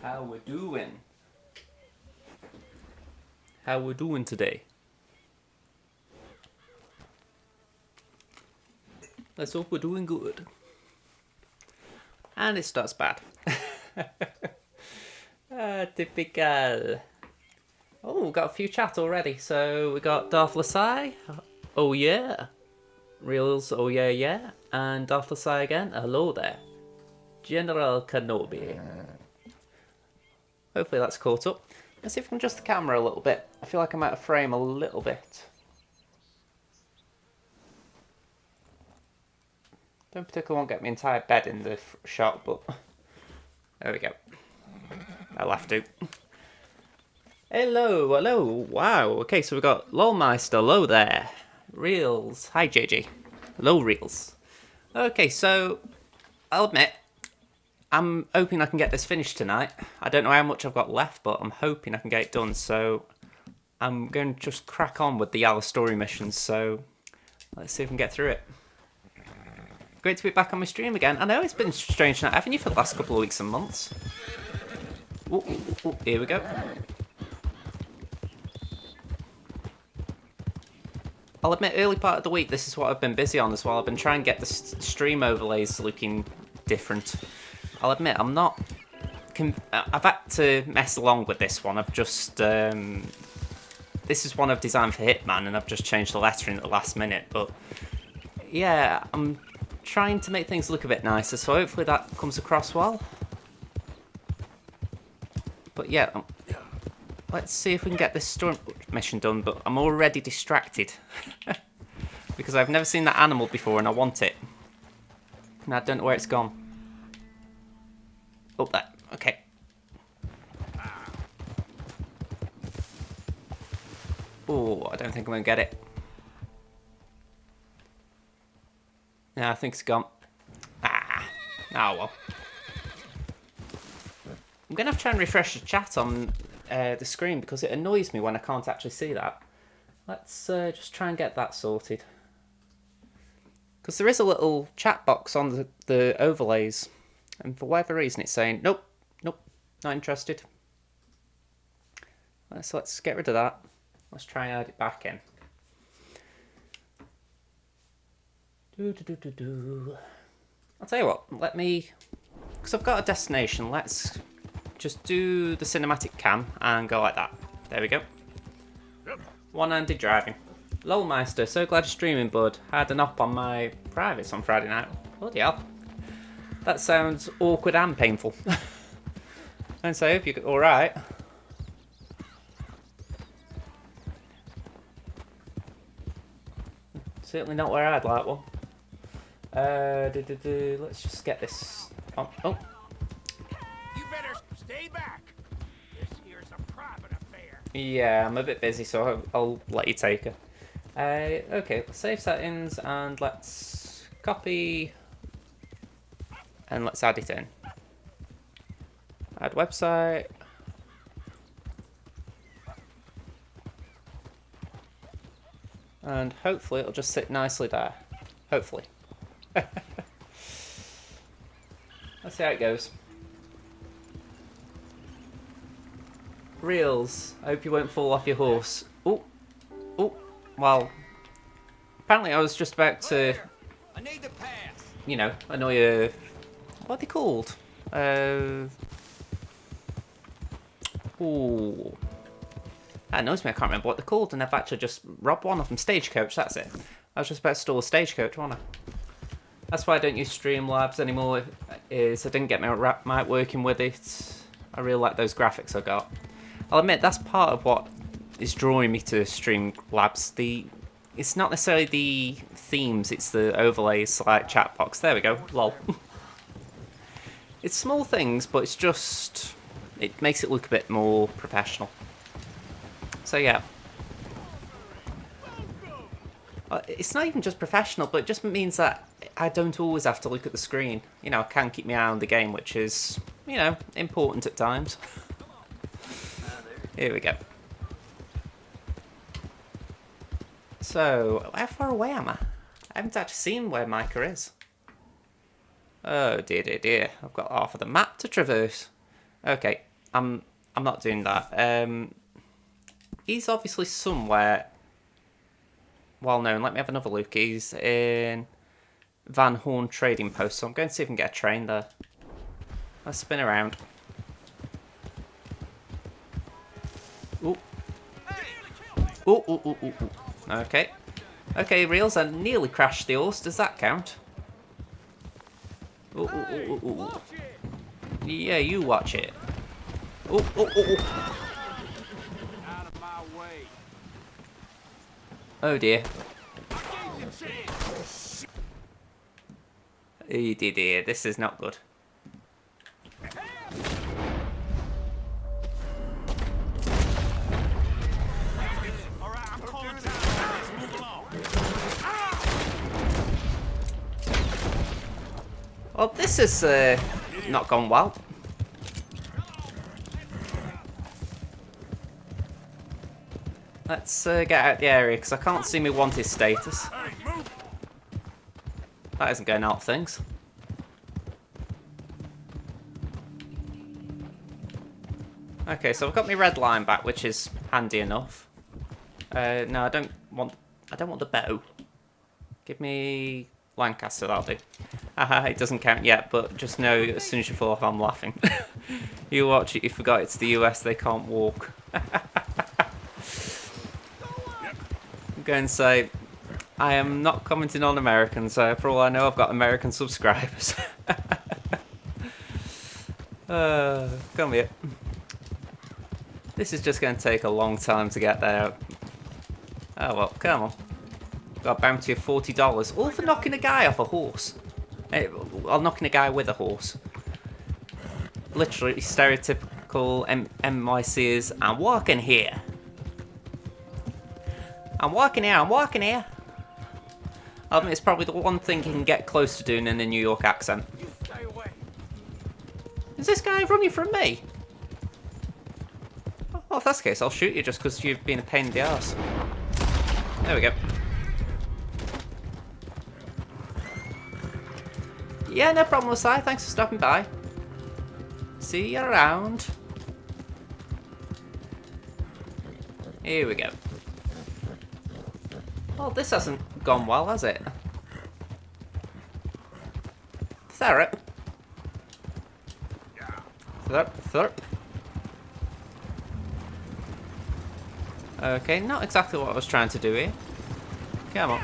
How we doing? How we doing today? Let's hope we're doing good. And it starts bad. Typical. Oh, we've got a few chat already. So we got Darth Lasai. Oh yeah. Reels. Oh yeah, yeah. And Darth Lasai again. Hello there. General Kenobi. Hopefully that's caught up. Let's see if I can adjust the camera a little bit. I feel like I'm out of frame a little bit. Don't particularly want to get my entire bed in the shot, but there we go. That'll have to. Hello, hello. Wow. Okay, so we've got Lolmeister. Hello there. Reels. Hi, JJ. Hello, Reels. Okay, so I'll admit, I'm hoping I can get this finished tonight. I don't know how much I've got left, but I'm hoping I can get it done. So I'm going to just crack on with the Yala story missions. So let's see if we can get through it. Great to be back on my stream again. I know it's been strange not having you for the last couple of weeks and months. Ooh, ooh, ooh, here we go. I'll admit, early part of the week, this is what I've been busy on as well. I've been trying to get the stream overlays looking different. I'll admit, I'm not... I've had to mess along with this one. I've just... this is one I've designed for Hitman, and I've just changed the lettering at the last minute. But, yeah, I'm trying to make things look a bit nicer, so hopefully that comes across well. But, yeah... let's see if we can get this story mission done, but I'm already distracted. Because I've never seen that animal before and I want it. And I don't know where it's gone. Oh, there. Okay. Oh, I don't think I'm going to get it. No, I think it's gone. Ah. Oh, well. I'm going to have to try and refresh the chat on the screen because it annoys me when I can't actually see that. Let's just try and get that sorted. Because there is a little chat box on the overlays. And for whatever reason it's saying, nope, nope, not interested. So let's get rid of that. Let's try and add it back in. I'll tell you what, let me... because I've got a destination, let's just do the cinematic cam and go like that. There we go. One-handed driving. Lolmeister, so glad you're streaming, bud. Had an op on my privates on Friday night. Bloody hell. That sounds awkward and painful. And so, if you're alright. Certainly not where I'd like one. Let's just get this. Oh. You better stay back. This here's a private affair. Yeah, I'm a bit busy, so I'll let you take her. Okay, save settings and let's copy and let's add it in. Add website. And hopefully it'll just sit nicely there. Hopefully. Let's see how it goes. Reels, I hope you won't fall off your horse. Oh, well, apparently I was just about to, I need to pass. you know, annoy a, what are they called? Ooh. That annoys me, I can't remember what they're called, and I've actually just robbed one of them. Stagecoach, that's it. I was just about to steal a Stagecoach, wasn't I? That's why I don't use Streamlabs anymore, is I didn't get my mic working with it. I really like those graphics I got. I'll admit, that's part of what is drawing me to Streamlabs. It's not necessarily the themes, it's the overlays like chat box. There we go, lol. It's small things, but it's just... it makes it look a bit more professional. So yeah. It's not even just professional, but it just means that I don't always have to look at the screen. You know, I can keep my eye on the game, which is, you know, important at times. Here we go. So, how far away am I? I haven't actually seen where Micah is. Oh dear, dear, dear. I've got half of the map to traverse. Okay, I'm not doing that. He's obviously somewhere well known. Let me have another look. He's in Van Horn Trading Post, so I'm going to see if I can get a train there. Let's spin around. Ooh. Ooh, ooh, ooh, ooh, ooh. Okay. Okay, Reels, I nearly crashed the horse. Does that count? Ooh, ooh, ooh, ooh, ooh. Yeah, you watch it. Ooh, ooh, ooh, ooh. Out of my way. Oh dear. I gave you a chance. Oh dear, this is not good. All right, I'm calling time. Let's move along. Well, this is not gone well. Let's get out the area because I can't see my wanted status. Hey, move. That isn't going to help things. Okay, so I've got my red line back, which is handy enough. No, I don't want the bow. Give me Lancaster, that'll do. Haha, it doesn't count yet, but just know as soon as you fall off, I'm laughing. You watch it, you forgot it's the US, they can't walk. I'm going to say, I am not commenting on Americans, so for all I know, I've got American subscribers. Come here. This is just going to take a long time to get there. Oh well, come on. Got a bounty of $40. All for knocking a guy off a horse. Well, knocking a guy with a horse. Literally, stereotypical NYC is, I'm walking here. I'm walking here, I'm walking here. I mean, it's probably the one thing he can get close to doing in a New York accent. You stay away. Is this guy running from me? Oh, if that's the case, I'll shoot you just because you've been a pain in the arse. There we go. Yeah, no problem, Lasai. Thanks for stopping by. See you around. Here we go. Well, this hasn't gone well, has it? Ferret. Thurp, thurp. Okay, not exactly what I was trying to do here. Come on.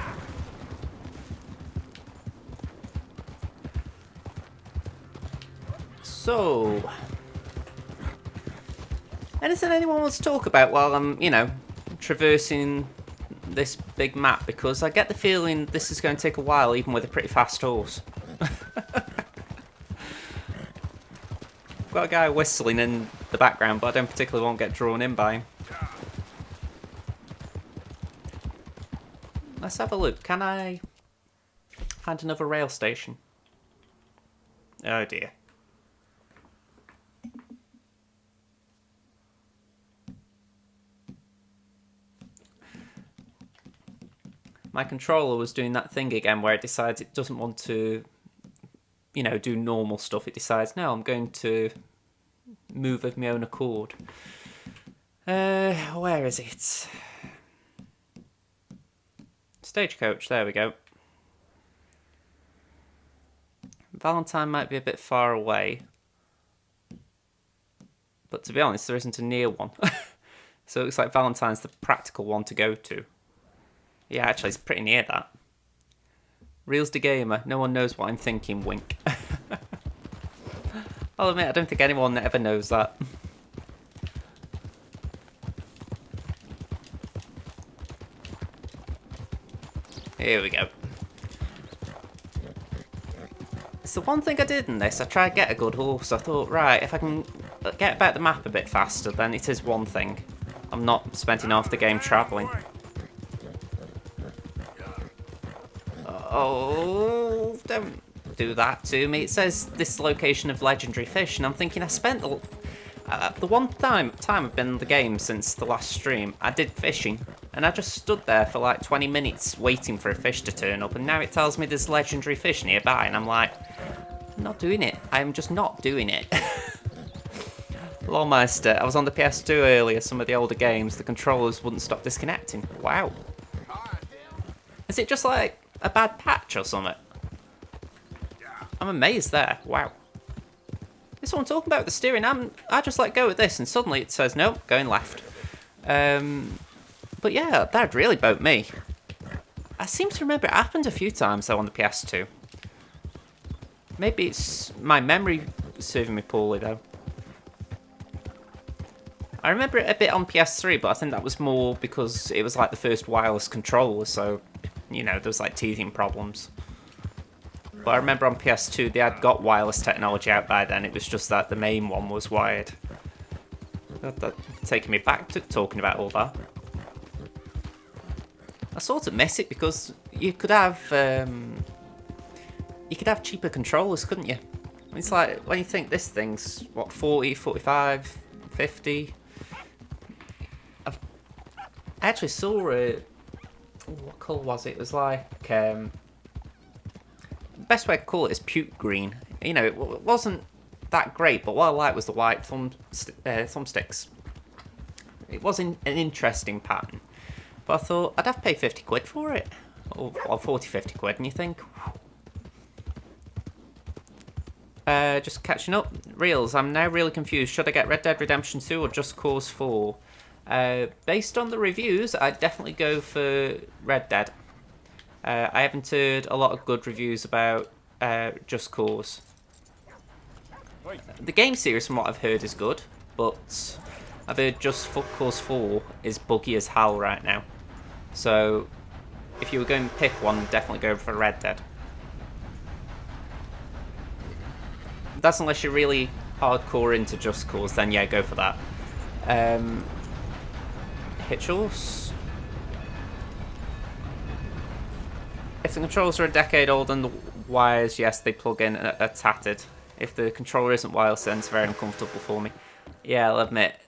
So, anything anyone wants to talk about while I'm, traversing this big map? Because I get the feeling this is going to take a while, even with a pretty fast horse. Got a guy whistling in the background, but I don't particularly want to get drawn in by him. Let's have a look. Can I find another rail station? Oh dear. My controller was doing that thing again where it decides it doesn't want to, do normal stuff. It decides, no, I'm going to move of my own accord. Where is it? Stagecoach, there we go. Valentine might be a bit far away. But to be honest, there isn't a near one. So it looks like Valentine's the practical one to go to. Yeah, actually, it's pretty near that. Reels the gamer. No one knows what I'm thinking, wink. I'll admit, I don't think anyone ever knows that. Here we go. So one thing I did in this, I tried to get a good horse. I thought, right, if I can get about the map a bit faster, then it is one thing. I'm not spending half the game travelling. Oh, don't do that to me. It says this location of legendary fish, and I'm thinking I spent the one time I've been in the game since the last stream, I did fishing, and I just stood there for like 20 minutes waiting for a fish to turn up, and now it tells me there's legendary fish nearby, and I'm like, I'm not doing it. I'm just not doing it. Lawmeister, I was on the PS2 earlier, some of the older games, the controllers wouldn't stop disconnecting. Wow. Is it just like a bad patch or something? I'm amazed there. Wow. This is what I'm talking about, the steering. I just let go of this and suddenly it says, nope, going left. But yeah, that'd really boat me. I seem to remember it happened a few times though on the PS2. Maybe it's my memory serving me poorly though. I remember it a bit on PS3, but I think that was more because it was like the first wireless controller, so, you know, there was like teething problems. But I remember on PS2 they had got wireless technology out by then, it was just that the main one was wired. That taking me back to talking about all that. I sort of miss it because you could have cheaper controllers, couldn't you? It's like, when you think this thing's, what, 40, 45, 50? I actually saw a... what colour was it? It was like... the best way to call it is puke green. You know, it wasn't that great, but what I liked was the white thumbsticks. It was an interesting pattern. But I thought, I'd have to pay 50 quid for it. Or 40, 50 quid, and you think... just catching up. Reels, I'm now really confused. Should I get Red Dead Redemption 2 or Just Cause 4? Based on the reviews, I'd definitely go for Red Dead. I haven't heard a lot of good reviews about Just Cause. The game series, from what I've heard, is good, but I've heard Just Cause 4 is buggy as hell right now. So, if you were going to pick one, definitely go for Red Dead. That's unless you're really hardcore into Just Cause, then yeah, go for that. Hitchels. If the controllers are a decade old and the wires, yes, they plug in, are tattered. If the controller isn't wireless, then it's very uncomfortable for me. Yeah, I'll admit,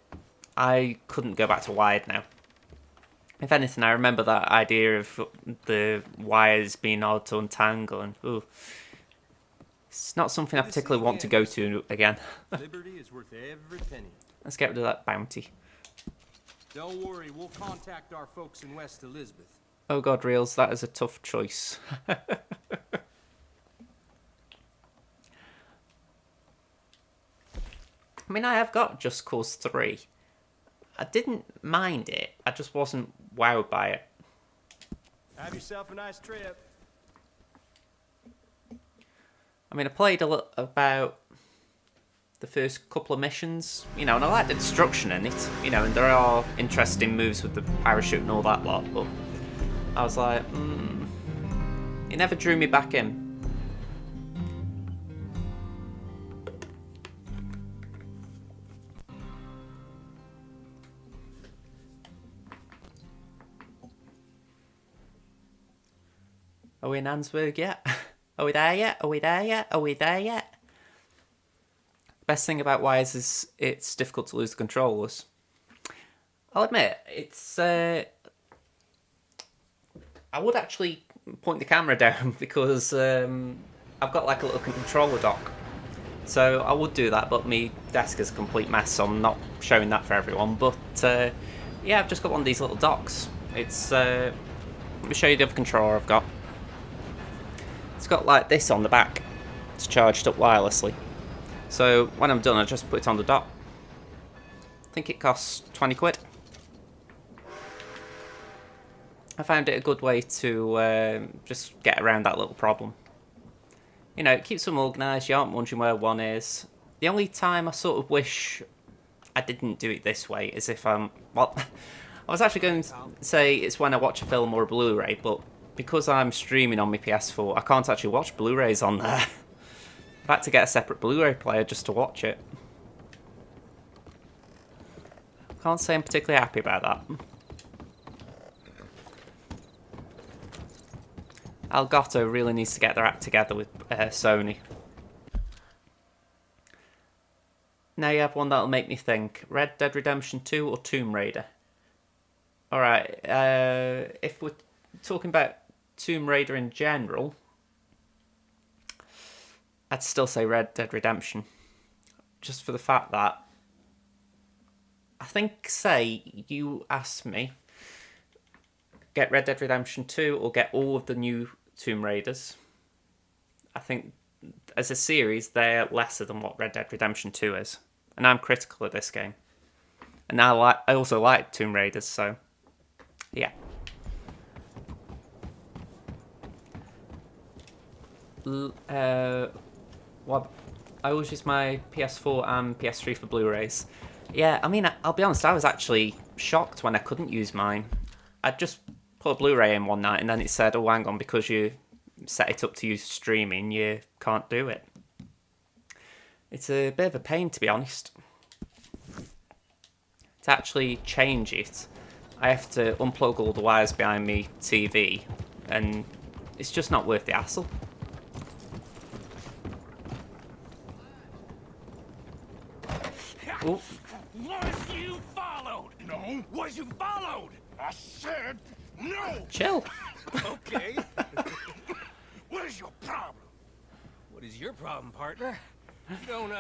I couldn't go back to wired now. If anything, I remember that idea of the wires being hard to untangle, and ooh, it's not something I particularly want to go to again. Liberty is worth every penny. Let's get rid of that bounty. Don't worry, we'll contact our folks in West Elizabeth. Oh god, Reels, that is a tough choice. I mean, I have got Just Cause 3. I didn't mind it, I just wasn't wowed by it. Have yourself a nice trip. I mean, I played about the first couple of missions, you know, and I like the destruction in it, you know, and there are interesting moves with the parachute and all that lot, but I was like, it never drew me back in. Are we in Ansburg yet? Are we there yet? Are we there yet? Are we there yet? Best thing about Wires is it's difficult to lose the controllers. I'll admit, it's... I would actually point the camera down because I've got like a little controller dock. So I would do that, but my desk is a complete mess, so I'm not showing that for everyone. But yeah, I've just got one of these little docks. It's... let me show you the other controller I've got. It's got like this on the back. It's charged up wirelessly. So when I'm done, I just put it on the dock. I think it costs 20 quid. I found it a good way to just get around that little problem. You know, it keeps them organised, you aren't wondering where one is. The only time I sort of wish I didn't do it this way is if I'm... well, I was actually going to say it's when I watch a film or a Blu-ray, but because I'm streaming on my PS4, I can't actually watch Blu-rays on there. I've had to get a separate Blu-ray player just to watch it. Can't say I'm particularly happy about that. Elgato really needs to get their act together with Sony. Now you have one that'll make me think. Red Dead Redemption 2 or Tomb Raider? Alright, if we're talking about Tomb Raider in general, I'd still say Red Dead Redemption. Just for the fact that I think, say, you asked me, get Red Dead Redemption 2 or get all of the new Tomb Raiders. I think, as a series, they're lesser than what Red Dead Redemption 2 is. And I'm critical of this game. And I also like Tomb Raiders, so, yeah. What? I always use my PS4 and PS3 for Blu-rays. Yeah, I mean, I'll be honest, I was actually shocked when I couldn't use mine. I just put a Blu-ray in one night and then it said, oh, hang on, because you set it up to use streaming, you can't do it. It's a bit of a pain, to be honest. To actually change it, I have to unplug all the wires behind me TV, and it's just not worth the hassle. Ooh. Was you followed? No. Was you followed? I said no. Chill. Okay. What is your problem? What is your problem, partner? You don't,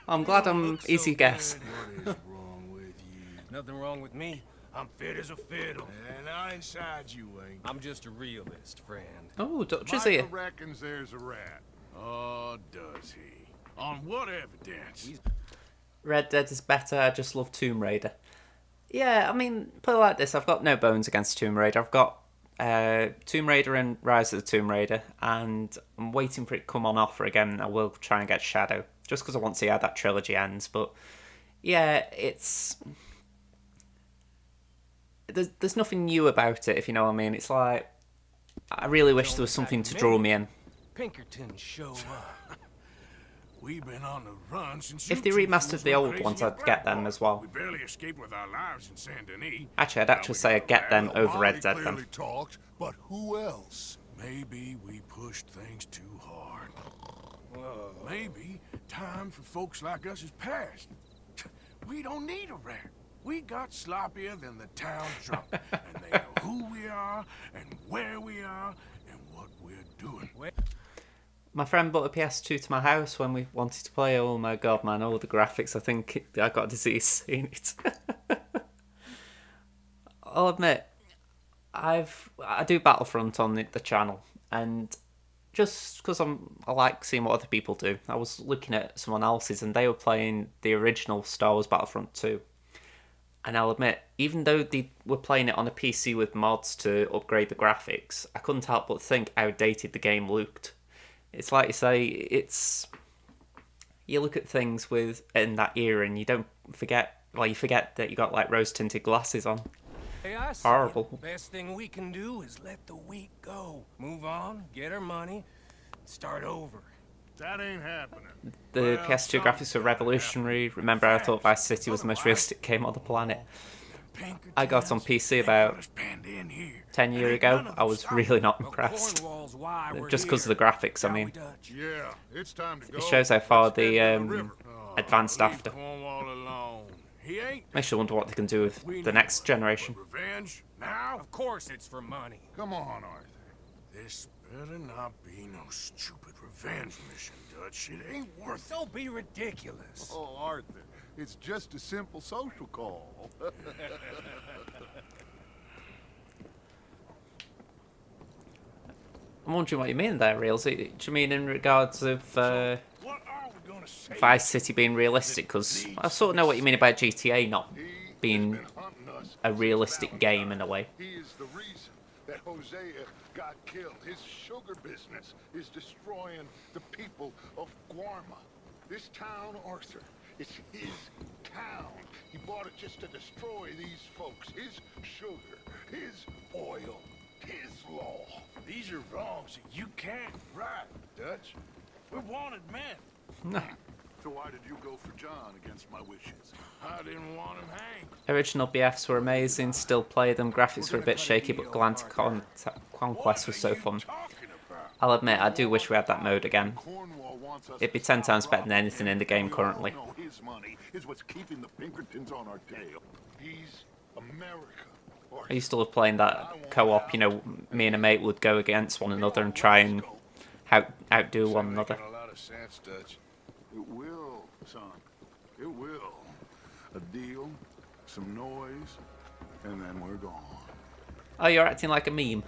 I'm glad I'm easy guess. What is wrong with you? Nothing wrong with me. I'm fit as a fiddle. And I inside you ain't. I'm just a realist, friend. Oh, Dutch is here. Micah reckons there's a rat. Oh, does he? On what evidence? Red Dead is better, I just love Tomb Raider. Yeah, I mean, put it like this, I've got no bones against Tomb Raider. I've got Tomb Raider and Rise of the Tomb Raider, and I'm waiting for it to come on offer again. I will try and get Shadow, just because I want to see how that trilogy ends. But yeah, there's nothing new about it, if you know what I mean. It's like, I really wish there was something to draw me in. Pinkerton show up. We've been on the run since If they remastered the old ones, I'd get them as well. We barely escaped with our lives in Saint Denis. Actually, I'd actually say I'd get them over Red Dead then. Clearly talked, but who else? Maybe we pushed things too hard. Maybe time for folks like us is past. We don't need a rat. We got sloppier than the town drunk, and they know who we are, and where we are, and what we're doing. My friend bought a PS2 to my house when we wanted to play. Oh my god, man, all the graphics. I think I got a disease seeing it. I'll admit, I do Battlefront on the channel, and just because I like seeing what other people do, I was looking at someone else's, and they were playing the original Star Wars Battlefront 2. And I'll admit, even though they were playing it on a PC with mods to upgrade the graphics, I couldn't help but think how dated the game looked. It's like you say, you look at things in that era and you don't forget, you forget that you got like rose tinted glasses on. Hey, I see. Horrible. Best thing we can do is let the week go. Move on, get our money, start over. That ain't happening. The PS2 graphics were revolutionary. Remember, I thought Vice City was the most realistic game on the planet. I got it on PC about 10 years ago. I was really not impressed. Just because of the graphics, I mean. Yeah, it's time to go. It shows how far Let's the head to river. advanced after. Cornwall alone. He ain't. Makes you wonder what they can do with the next generation. Revenge now? Of course it's for money. Come on, Arthur. This better not be no stupid revenge mission, Dutch. It ain't worth it. Don't be ridiculous. Oh, Arthur, it's just a simple social call. I'm wondering what you mean there, Reels. Do you mean in regards of What are we gonna say? Vice City being realistic? Because I sort of know what you mean about GTA not being a realistic game in a way. He is the reason that Hosea got killed. His sugar business is destroying the people of Guarma. This town, Arthur, is his town. He bought it just to destroy these folks. His sugar, his oil, his law. These are wrongs that you can't right, Dutch. We're wanted men. So why did you go for John against my wishes? I didn't want him hanged. Original BFs were amazing, still play them. Graphics were a bit shaky, but Galactic Conquest was so fun. I'll admit, I do wish we had that mode again. Cornwall wants us It'd be to 10 sell times better than anything in the game We all currently. know his money is what's keeping the Pinkertons on our tail. He's America. I used to love playing that co-op, you know, me and a mate would go against one another and try and outdo one another. Making a lot of sense, Dutch. It will, son. It will. A deal some noise, and then we're gone. Oh, you're acting like a meme.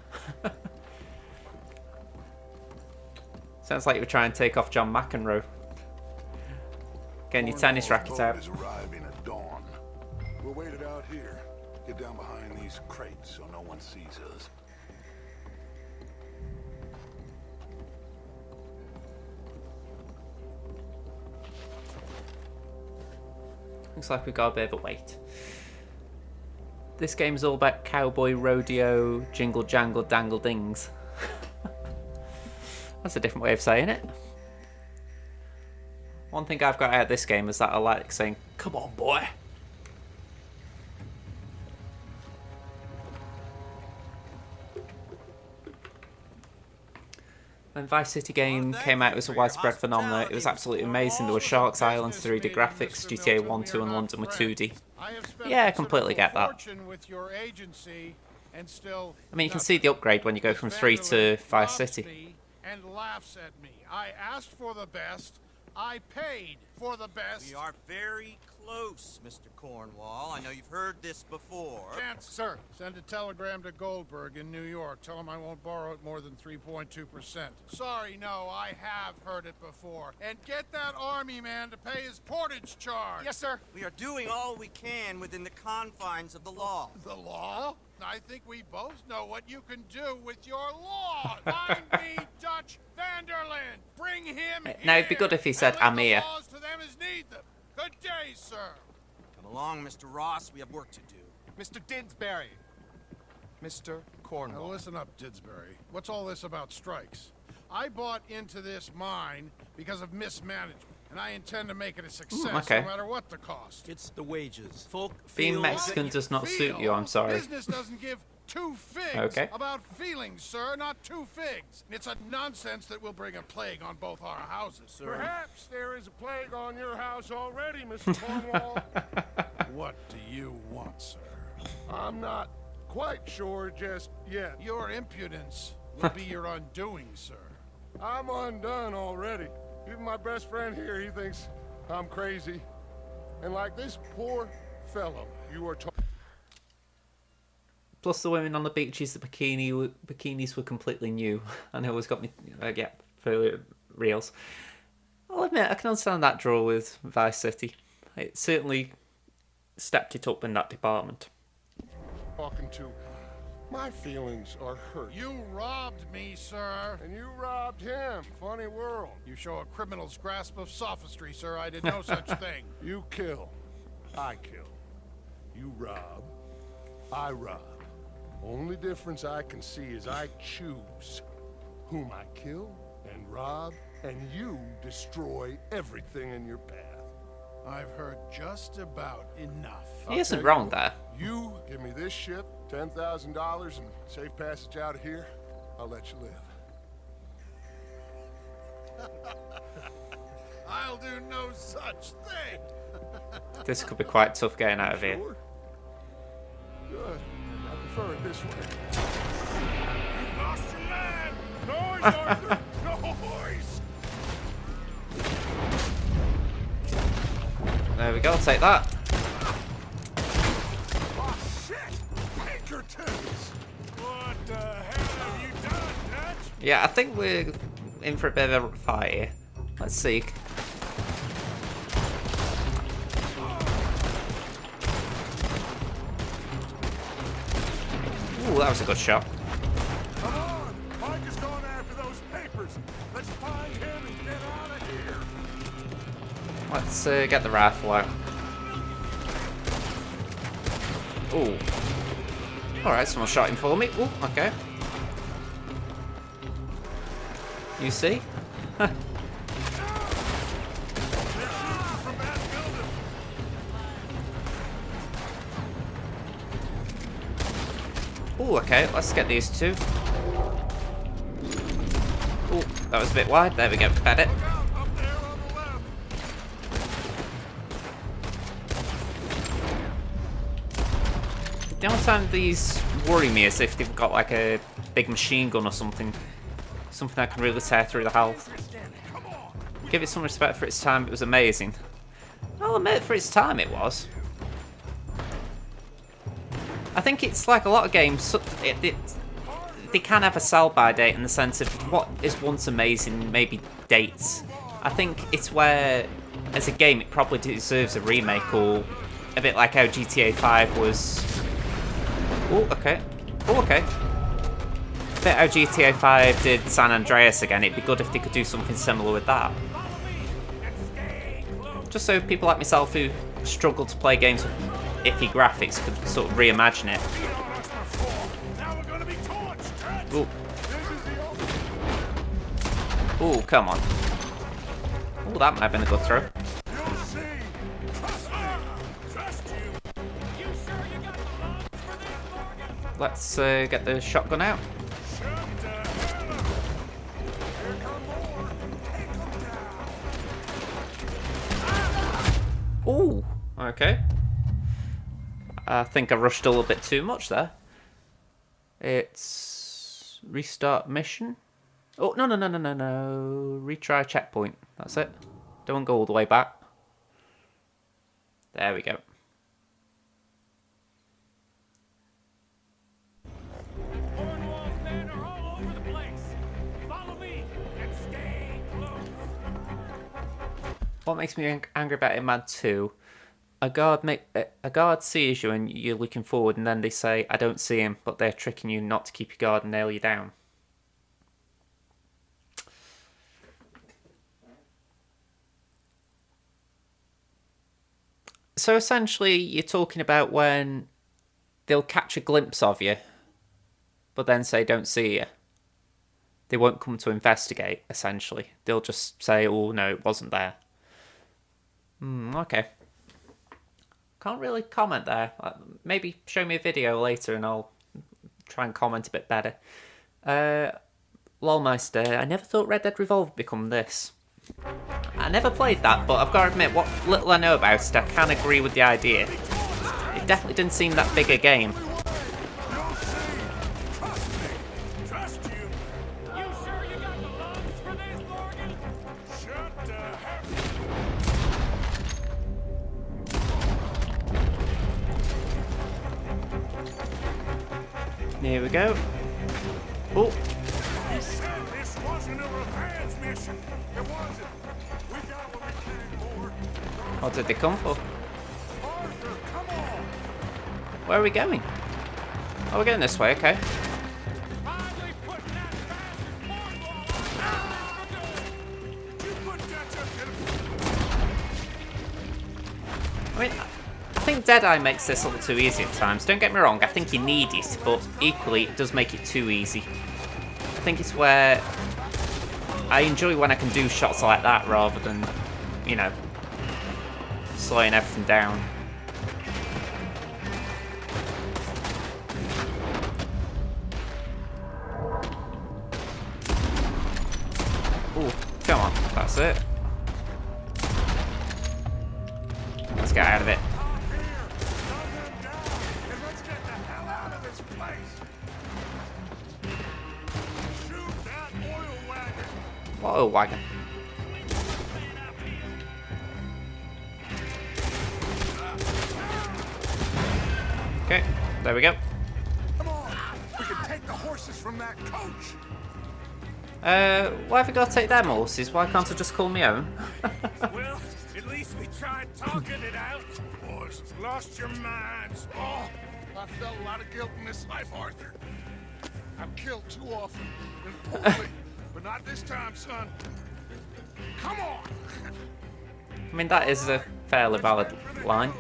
Sounds like you were trying to take off John McEnroe. Getting your tennis racket out. Is arriving at dawn. We'll wait it out here. Get down behind these crates so no one sees us. Looks like we've got a bit of a wait. This game's all about cowboy rodeo, jingle jangle dangle dings. That's a different way of saying it. One thing I've got out of this game is that I like saying, "Come on, boy." When Vice City game came out, it was a widespread phenomenon. It was absolutely amazing. There were Sharks Island 3D graphics, GTA 1, 2 and London with 2D. Yeah, I completely get that. I mean, you can see the upgrade when you go from 3 to Vice City. And laughs at me. I asked for the best. I paid for the best. We are very close, Mr. Cornwall. I know you've heard this before. Chance, sir. Send a telegram to Goldberg in New York. Tell him I won't borrow it more than 3.2%. Sorry, no, I have heard it before. And get that army man to pay his portage charge. Yes, sir. We are doing all we can within the confines of the law. The law? I think we both know what you can do with your law. Find me Dutch Vanderland. Bring him here. Now, it'd be good if he said, "I'm here." Laws to them as need them. Good day, sir. Come along, Mr. Ross. We have work to do. Mr. Didsbury. Mr. Cornwall. Now listen up, Didsbury. What's all this about strikes? I bought into this mine because of mismanagement, and I intend to make it a success okay. no matter what the cost. It's the wages. Folk Being feel Mexican does not suit you, I'm sorry. Business doesn't give two figs Okay. about feelings, sir, not two figs. It's a nonsense that will bring a plague on both our houses, sir. Perhaps there is a plague on your house already, Mr. Cornwall. What do you want, sir? I'm not quite sure just yet. Your impudence will be your undoing, sir. I'm undone already. Even my best friend here, he thinks I'm crazy. And like this poor fellow you are talking. Plus the women on the beaches, the bikinis were completely new. And it always got me, yeah, for reals. I'll admit, I can understand that draw with Vice City. It certainly stepped it up in that department. Talking to. My feelings are hurt. You robbed me, sir. And you robbed him. Funny world. You show a criminal's grasp of sophistry, sir. I did no such thing. You kill. I kill. You rob. I rob. Only difference I can see is I choose whom I kill and rob, and you destroy everything in your path. I've heard just about enough. He isn't wrong there. You give me this ship, $10,000, and safe passage out of here, I'll let you live. I'll do no such thing. This could be quite tough getting out of here. Sure? Good. I prefer it this way. You lost your man! Noise, Arthur! Noise! There we go, take that. Oh, shit! Pinkertons! What the hell have you done, Dutch? Yeah, I think we're in for a bit of a fight here. Let's see. Ooh, that was a good shot. Come on! Mike is going after those papers. Let's find him and get out of here. Let's get the rifle out. Ooh. Alright, someone shot him for me. Ooh, okay. You see? Ooh, okay, let's get these two. Ooh, that was a bit wide. There we go, had it. Up there on the left. The only time these worry me is if they've got like a big machine gun or something. Something that can really tear through the health. Give it some respect for its time, it was amazing. I'll admit, for its time it was. I think it's like a lot of games, they can have a sell-by date in the sense of what is once amazing maybe dates. I think it's where, as a game, it probably deserves a remake, or a bit like how GTA 5 was... Oh, okay. Oh, okay. A bit how GTA 5 did San Andreas again. It'd be good if they could do something similar with that. Just so people like myself who struggle to play games with iffy graphics could sort of reimagine it. Ooh. Ooh, come on. Ooh, that might have been a good throw. Let's get the shotgun out. Ooh, okay. I think I rushed a little bit too much there. It's restart mission. Oh, no. Retry checkpoint. That's it. Don't go all the way back. There we go. Cornwall's men are all over the place. Follow me and stay close. What makes me angry about Hitman 2? A guard sees you and you're looking forward, and then they say, "I don't see him," but they're tricking you not to keep your guard and nail you down. So essentially, you're talking about when they'll catch a glimpse of you, but then say, "Don't see you." They won't come to investigate, essentially. They'll just say, "Oh, no, it wasn't there." Okay. Can't really comment there. Maybe show me a video later and I'll try and comment a bit better. Lolmeister, I never thought Red Dead Revolver would become this. I never played that, but I've got to admit, what little I know about it, I can agree with the idea. It definitely didn't seem that big a game. Here we go. Oh. He said this wasn't a revenge mission. It wasn't. We got what we came for. What did they come for? Arthur, come on. Where are we going? Oh, we're going this way, okay. I mean, I think Deadeye makes this a little too easy at times. Don't get me wrong, I think you need it, but equally it does make it too easy. I think it's where I enjoy when I can do shots like that rather than, you know, slowing everything down. Ooh, come on, that's it. Let's get out of it. What oil wagon? Okay, there we go. Come on, we can take the horses from that coach. Why have we got to take them horses? Why can't I just call me own? Well, at least we tried talking it out. Boys, lost your minds. Oh, I felt a lot of guilt in this life, Arthur. I've killed too often and poorly, but not this time, son. Come on. I mean, that is a fairly valid line.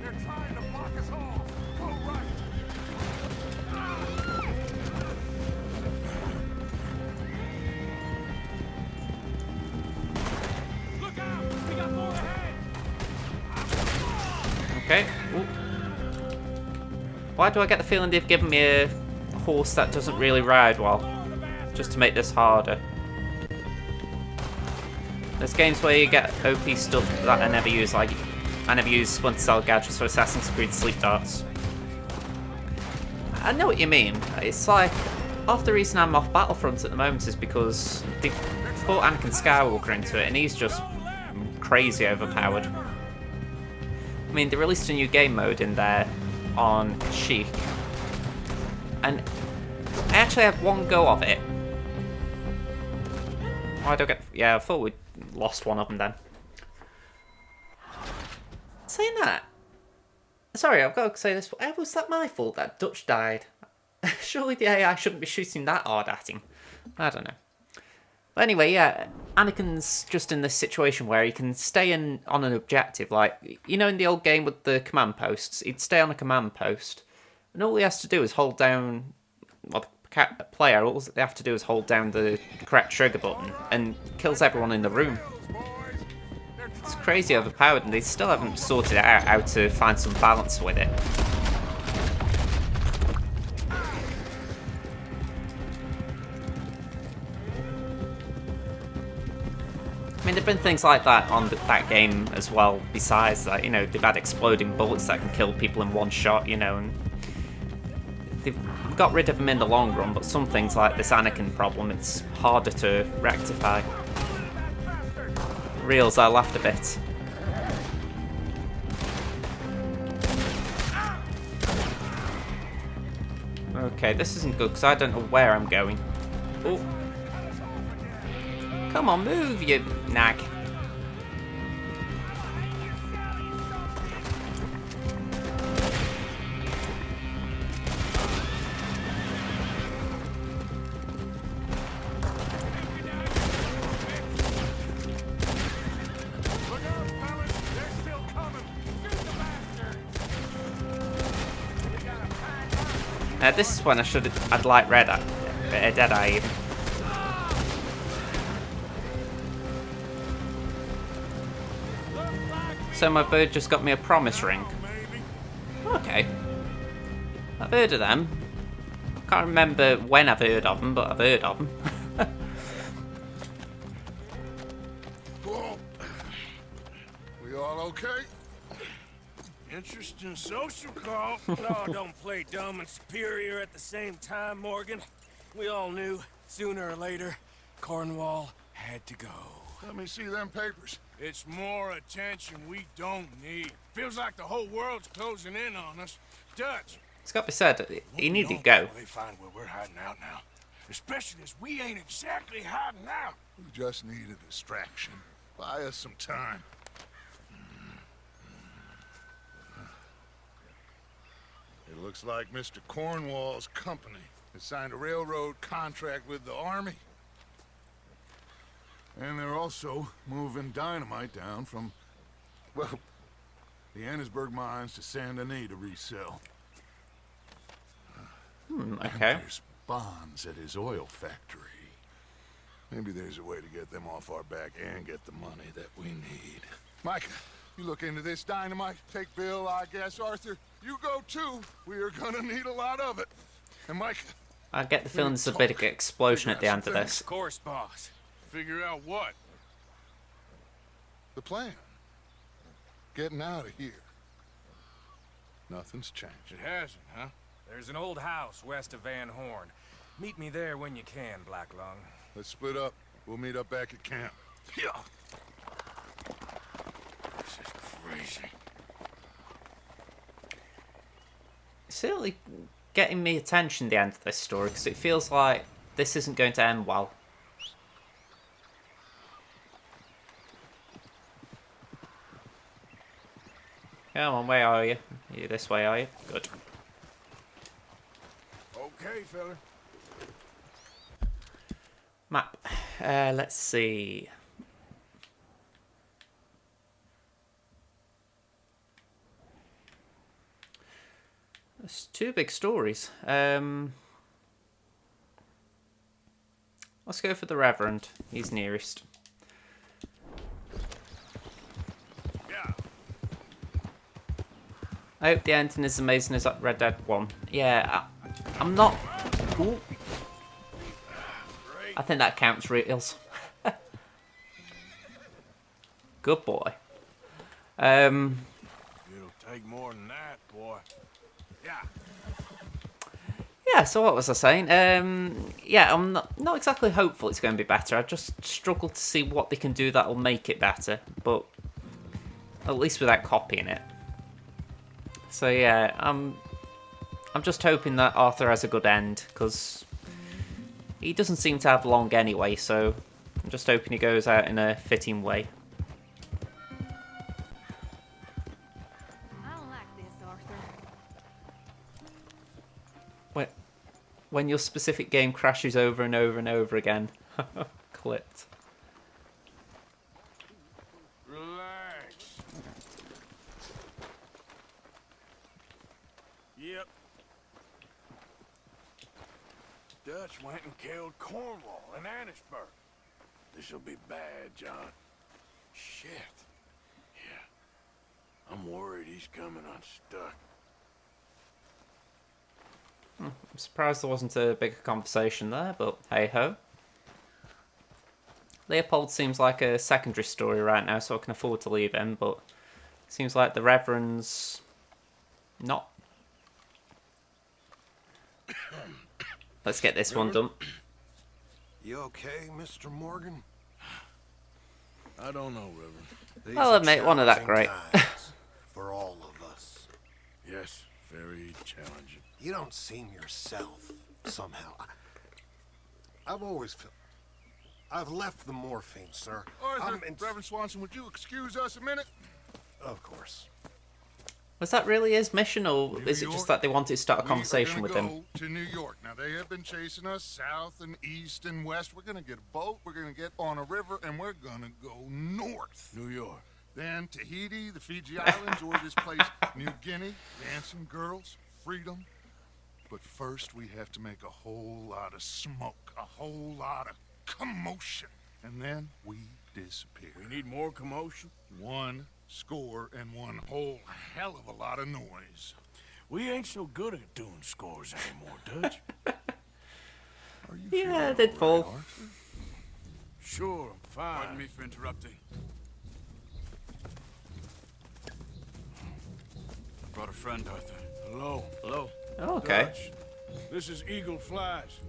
They're trying to block us off. Go right. Look out! We got more ahead! Okay. Ooh. Why do I get the feeling they've given me a horse that doesn't really ride well? Just to make this harder. There's games where you get OP stuff that I never use, like I never use Splinter Cell gadgets for Assassin's Creed Sleep Darts. I know what you mean. It's like, half the reason I'm off Battlefront at the moment is because they put Anakin Skywalker into it and he's just crazy overpowered. I mean, they released a new game mode in there on Chic, and I actually had one go of it. Oh, I don't get... Yeah, I thought we'd lost one of them then. Saying that... Sorry, I've got to say this. Was that my fault that Dutch died? Surely the AI shouldn't be shooting that hard at him. I don't know. But anyway, yeah, Anakin's just in this situation where he can stay on an objective. Like, you know, in the old game with the command posts, he'd stay on a command post, and all he has to do is hold down... Well, the player, all they have to do is hold down the correct trigger button, and kills everyone in the room. It's crazy overpowered, and they still haven't sorted out how to find some balance with it. I mean, there've been things like that on that game as well, besides that, you know, they've had exploding bullets that can kill people in one shot, you know, and they've got rid of them in the long run, but some things like this Anakin problem, it's harder to rectify. Reels, I laughed a bit. Okay, this isn't good, because I don't know where I'm going. Oh. Come on, move, you nag. This is when I'd like Deadeye even. So my bird just got me a promise ring. Okay. I've heard of them. Can't remember when I've heard of them, but I've heard of them. Well, we all okay? Interesting social call. No, don't play dumb and superior at the same time, Morgan. We all knew, sooner or later, Cornwall had to go. Let me see them papers. It's more attention we don't need. Feels like the whole world's closing in on us. Dutch. It's got to be said, he needed to Don't go. They find where we're hiding out now. Especially as we ain't exactly hiding out. We just need a distraction. Buy us some time. It looks like Mr. Cornwall's company has signed a railroad contract with the Army. And they're also moving dynamite down from, well, the Annesburg mines to Saint Denis to resell. Okay. And there's bonds at his oil factory. Maybe there's a way to get them off our back and get the money that we need. Mike, you look into this dynamite. Take Bill, I guess. Arthur, you go too. We are gonna need a lot of it. And Mike... I get the feeling there's a bit of an explosion at the end of this. Of course, boss. Figure out what? The plan. Getting out of here. Nothing's changed. It hasn't, huh? There's an old house west of Van Horn. Meet me there when you can, Black Lung. Let's split up. We'll meet up back at camp. Yeah. This is crazy. It's certainly getting me attention, the end of this story, because it feels like this isn't going to end well. Come on, where are you? You this way, are you? Good. Okay, fella. Map. Let's see. There's two big stories. Let's go for the Reverend. He's nearest. Yeah. I hope the ending is as amazing as that Red Dead 1. Yeah, I'm not... Ooh. I think that counts, Reels. Good boy. It'll take more than that, boy. Yeah. Yeah, so what was I saying? Yeah, I'm not exactly hopeful it's going to be better. I just struggle to see what they can do that'll make it better. But at least without copying it. So yeah, I'm just hoping that Arthur has a good end, because he doesn't seem to have long anyway, so I'm just hoping he goes out in a fitting way. I don't like this, Arthur. When your specific game crashes over and over and over again. Clipped. Relax. Yep. Dutch went and killed Cornwall in Annisburg. This'll be bad, John. Shit. Yeah. I'm worried he's coming unstuck. I'm surprised there wasn't a bigger conversation there, but hey-ho. Leopold seems like a secondary story right now, so I can afford to leave him, but it seems like the Reverend's not. Let's get this one done. You okay, Mr. Morgan? I don't know, Reverend. These I'll are admit, one of that great. challenging times for all of us. Yes, very challenging. You don't seem yourself, somehow. I've always felt... I've left the morphine, sir. Arthur, Reverend Swanson, would you excuse us a minute? Of course. Was that really his mission, or is it just that they wanted to start a conversation with him? We're gonna go to New York. Now, they have been chasing us south and east and west. We're gonna get a boat, we're gonna get on a river, and we're gonna go north. New York. Then Tahiti, the Fiji Islands, or this place, New Guinea, dancing girls, freedom. But first, we have to make a whole lot of smoke, a whole lot of commotion. And then we disappear. We need more commotion. 1 score and 1 whole hell of a lot of noise. We ain't so good at doing scores anymore, Dutch. Are you Yeah, feeling it did all right, fall. Arthur? Sure, I'm fine. Pardon me for interrupting. I brought a friend, Arthur. Hello. Hello. Oh, okay. Dutch. This is Eagle Flies.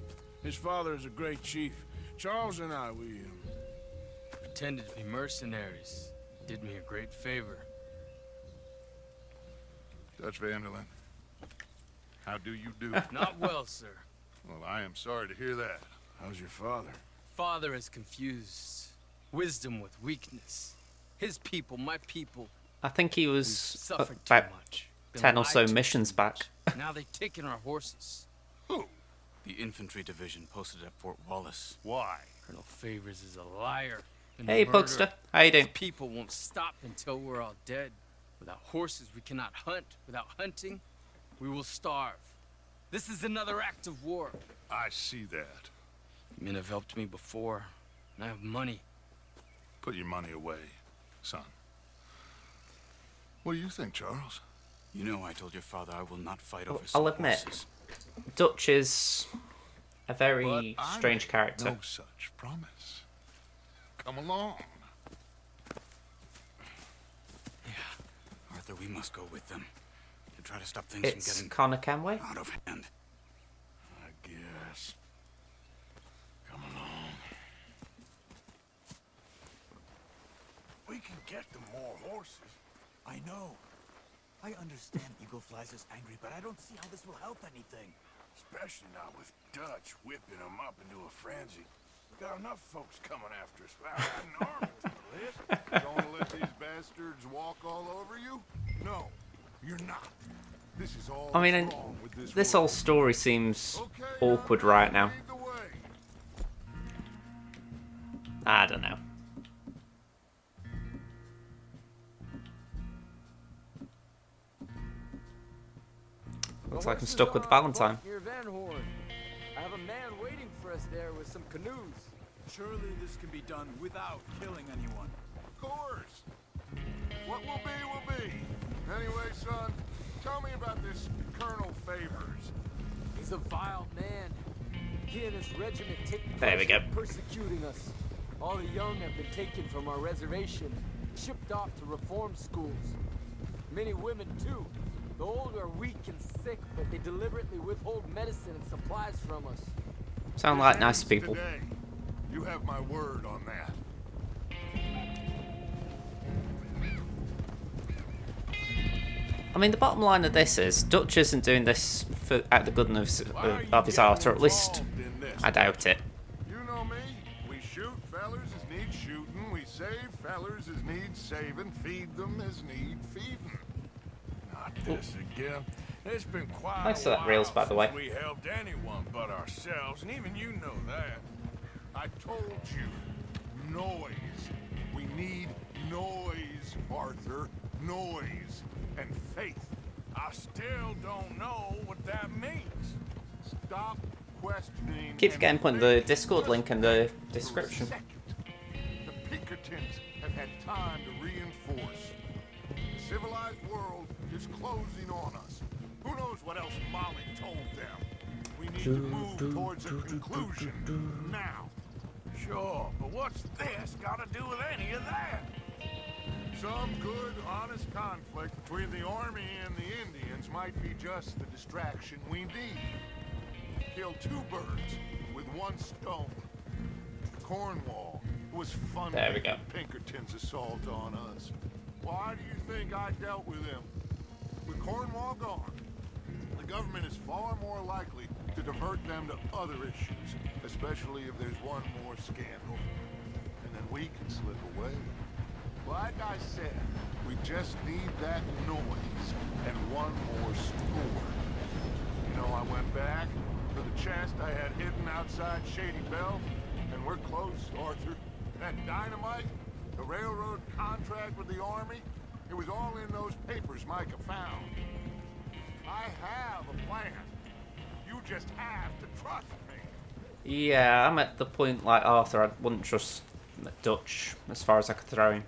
His father is a great chief. Charles and I, we Pretended to be mercenaries. Did me a great favor. Dutch Vanderlyn, how do you do? Not well, sir. Well, I am sorry to hear that. How's your father? Father has confused wisdom with weakness. His people, my people, I think he we've was suffered about too much. Been 10 or lied so to missions too back. much. Now they've taken our horses. Who? The infantry division posted at Fort Wallace. Why? Colonel Favors is a liar. and Hey, a murderer. Pugster. How you doing? His people won't stop until we're all dead. Without horses, we cannot hunt. Without hunting, we will starve. This is another act of war. I see that. Men have helped me before, and I have money. Put your money away, son. What do you think, Charles? You know I told your father I will not fight over I'll some admit, horses. Dutch is a very But I strange made character. No such promise. Come along. Arthur, we must go with them to try to stop things It's from getting Connor Kenway. out of hand. I guess. Come along. We can get them more horses. I know. I understand Eagle Flies is angry, but I don't see how this will help anything. Especially not with Dutch whipping them up into a frenzy. We got enough folks coming after us without adding an army to the list. You want to let these bastards walk all over you? No, you're not. This is all I mean, that's wrong with this world. whole story seems Okay, awkward I'm right ready to now. lead the way. I don't know. Looks like I'm stuck with Valentine. Near Van Horn. I have a man waiting for us there with some canoes. Surely this can be done without killing anyone. Of course. What will be. Anyway, son, tell me about this Colonel Favors. He's a vile man. He and his regiment take There we go. persecuting us. All the young have been taken from our reservation, shipped off to reform schools. Many women, too. The old are weak and sick, but they deliberately withhold medicine and supplies from us. Sound This like nice ends people. Today. You have my word on that. I mean, the bottom line of this is Dutch isn't doing this for out the goodness of his heart, or at least I doubt it. You know me. We shoot fellers as need shooting. We save fellers as need saving. Feed them as need feeding. Not this again. It's been quite Thanks a for that, while Reels, by the since way. we helped anyone but ourselves, and even you know that. I told you, noise. We need noise, Arthur. Noise and faith. I still don't know what that means. Stop questioning. Keep forgetting and putting the think Discord just link in the for a description. second. The Pinkertons have had time to reinforce. The civilized world is closing on us. Who knows what else Molly told them? We need to move towards a conclusion now. Sure, but what's this got to do with any of that? Some good, honest conflict between the army and the Indians might be just the distraction we need. Kill two birds with one stone. Cornwall was funding There we go. Pinkerton's assault on us. Why do you think I dealt with him? With Cornwall gone, the government is far more likely to divert them to other issues, especially if there's one more scandal. And then we can slip away. Like I said, we just need that noise and one more score. You know, I went back for the chest I had hidden outside Shady Belle, and we're close, Arthur. That dynamite, the railroad contract with the army, it was all in those papers Micah found. I have a plan. You just have to trust me. Yeah, I'm at the point like Arthur. I wouldn't trust Dutch as far as I could throw him.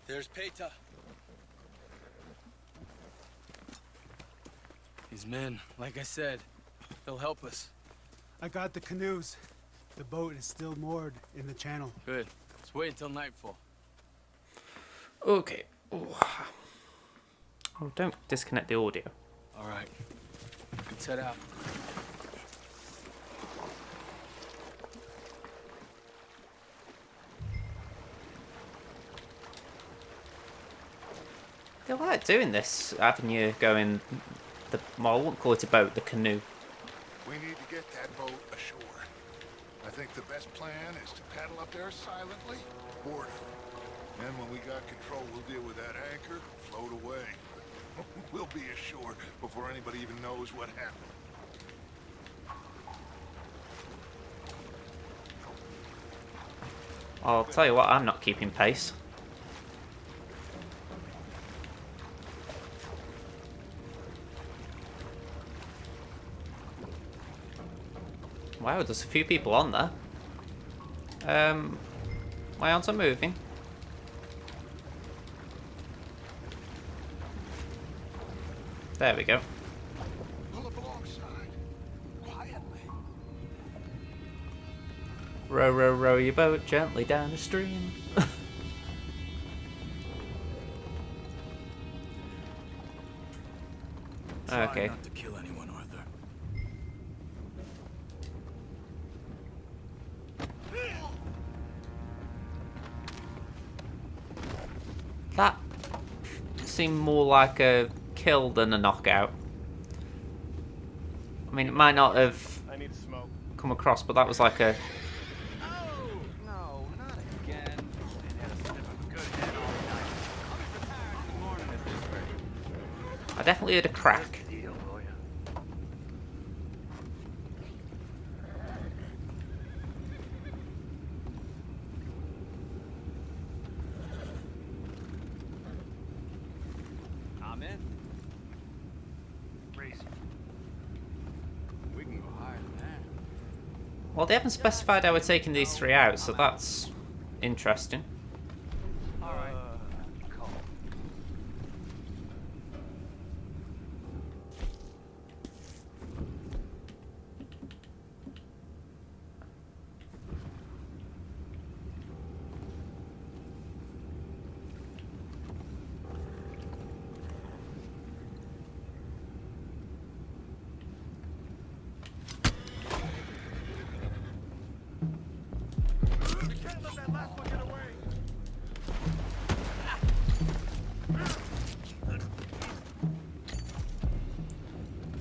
There's Peta. His men, like I said, they'll help us. I got the canoes. The boat is still moored in the channel. Good. Let's wait until nightfall. Okay. Oh, don't disconnect the audio. All right. Good set out. I like doing this, having you going the, well, I wouldn't call it a boat, the canoe. We need to get that boat ashore. I think the best plan is to paddle up there silently, board it. And when we got control, we'll deal with that anchor, float away. We'll be ashore before anybody even knows what happened. I'll tell you what, I'm not keeping pace. Wow, there's a few people on there. My arms are moving. There we go. Pull up alongside. Quietly. Row, row, row your boat gently down the stream. Okay. Try not to kill anyone, Arthur. That seemed more like a kill than a knockout. I mean, it might not have come across, but that was like a... No, not again. They had a sniff of good head all night. I'll be prepared in the morning at this rate. I definitely heard a crack. I'm in. Race. We can go higher than that. Well, they haven't specified how we're taking these three out, so that's interesting. All right. Call.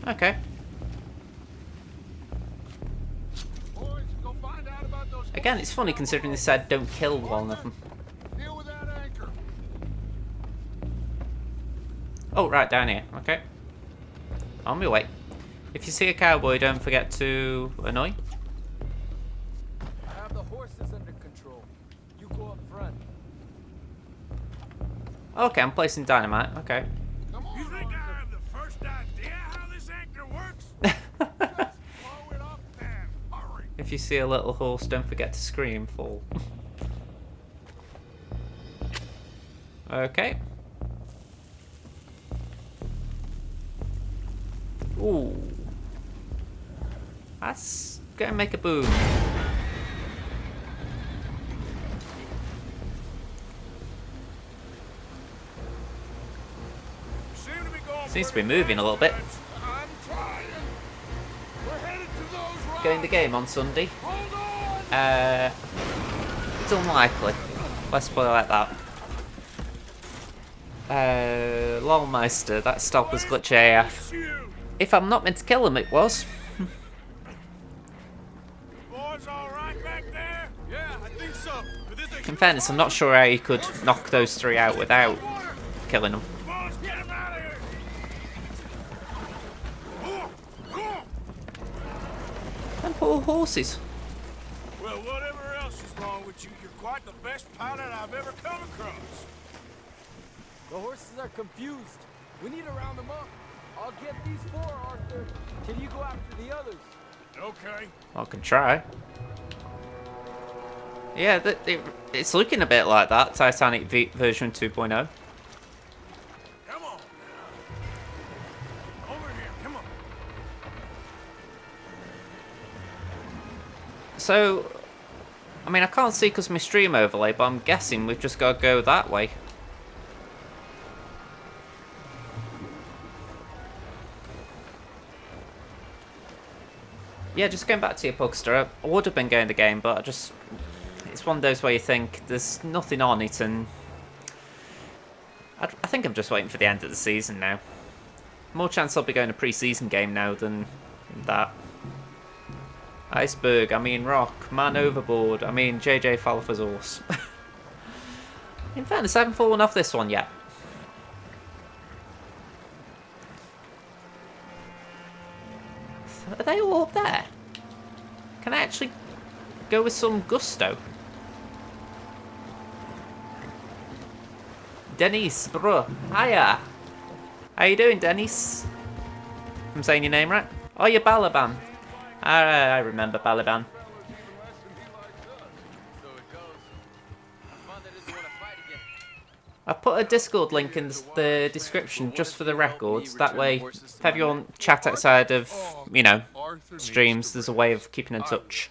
Okay. Boys, go find out about those. Again, it's funny considering they said don't kill one of them. Deal with that anchor. Oh, right, down here. Okay. On my way. If you see a cowboy, don't forget to annoy. I have the horses under control. You go up front. Okay, I'm placing dynamite. Okay. You think I have the first idea how this anchor works? Blow it up and hurry. If you see a little horse, don't forget to scream, fool. Okay. Ooh. That's gonna make a boom. Seems to be moving a little bit. I'm trying. We're headed to those rocks. Getting the game on Sunday. Hold on. It's unlikely. Let's put it like that. Longmeister, that stop was glitch AF. If I'm not meant to kill him, it was. Boys all right back there? Yeah, I think so. But this ain't In fairness, I'm not sure how you could knock those three out without killing them. boys, get him out of here. And poor horses. Well, whatever else is wrong with you, you're quite the best pilot I've ever come across. The horses are confused. We need to round them up. I'll get these four, Arthur. Can you go after the others? Okay. I can try. Yeah, it's looking a bit like that, Titanic version 2.0. Come on now. Over here, come on. So, I mean, I can't see because my stream overlay, but I'm guessing we've just got to go that way. Yeah, just going back to your Pugster, I would have been going the game, but it's one of those where you think there's nothing on it, and I think I'm just waiting for the end of the season now. More chance I'll be going a pre-season game now than that. Iceberg, I mean Rock, Man Overboard, I mean JJ Falfa's horse. In fairness, I haven't fallen off this one yet. Are they all up there? Can I actually go with some gusto? Denise, bro. Hiya. How you doing, Denise? I'm saying your name right? Oh, you're Balaban. I remember Balaban. I put a Discord link in the description just for the records. That way, if everyone chat outside of, you know, streams, there's a way of keeping in touch.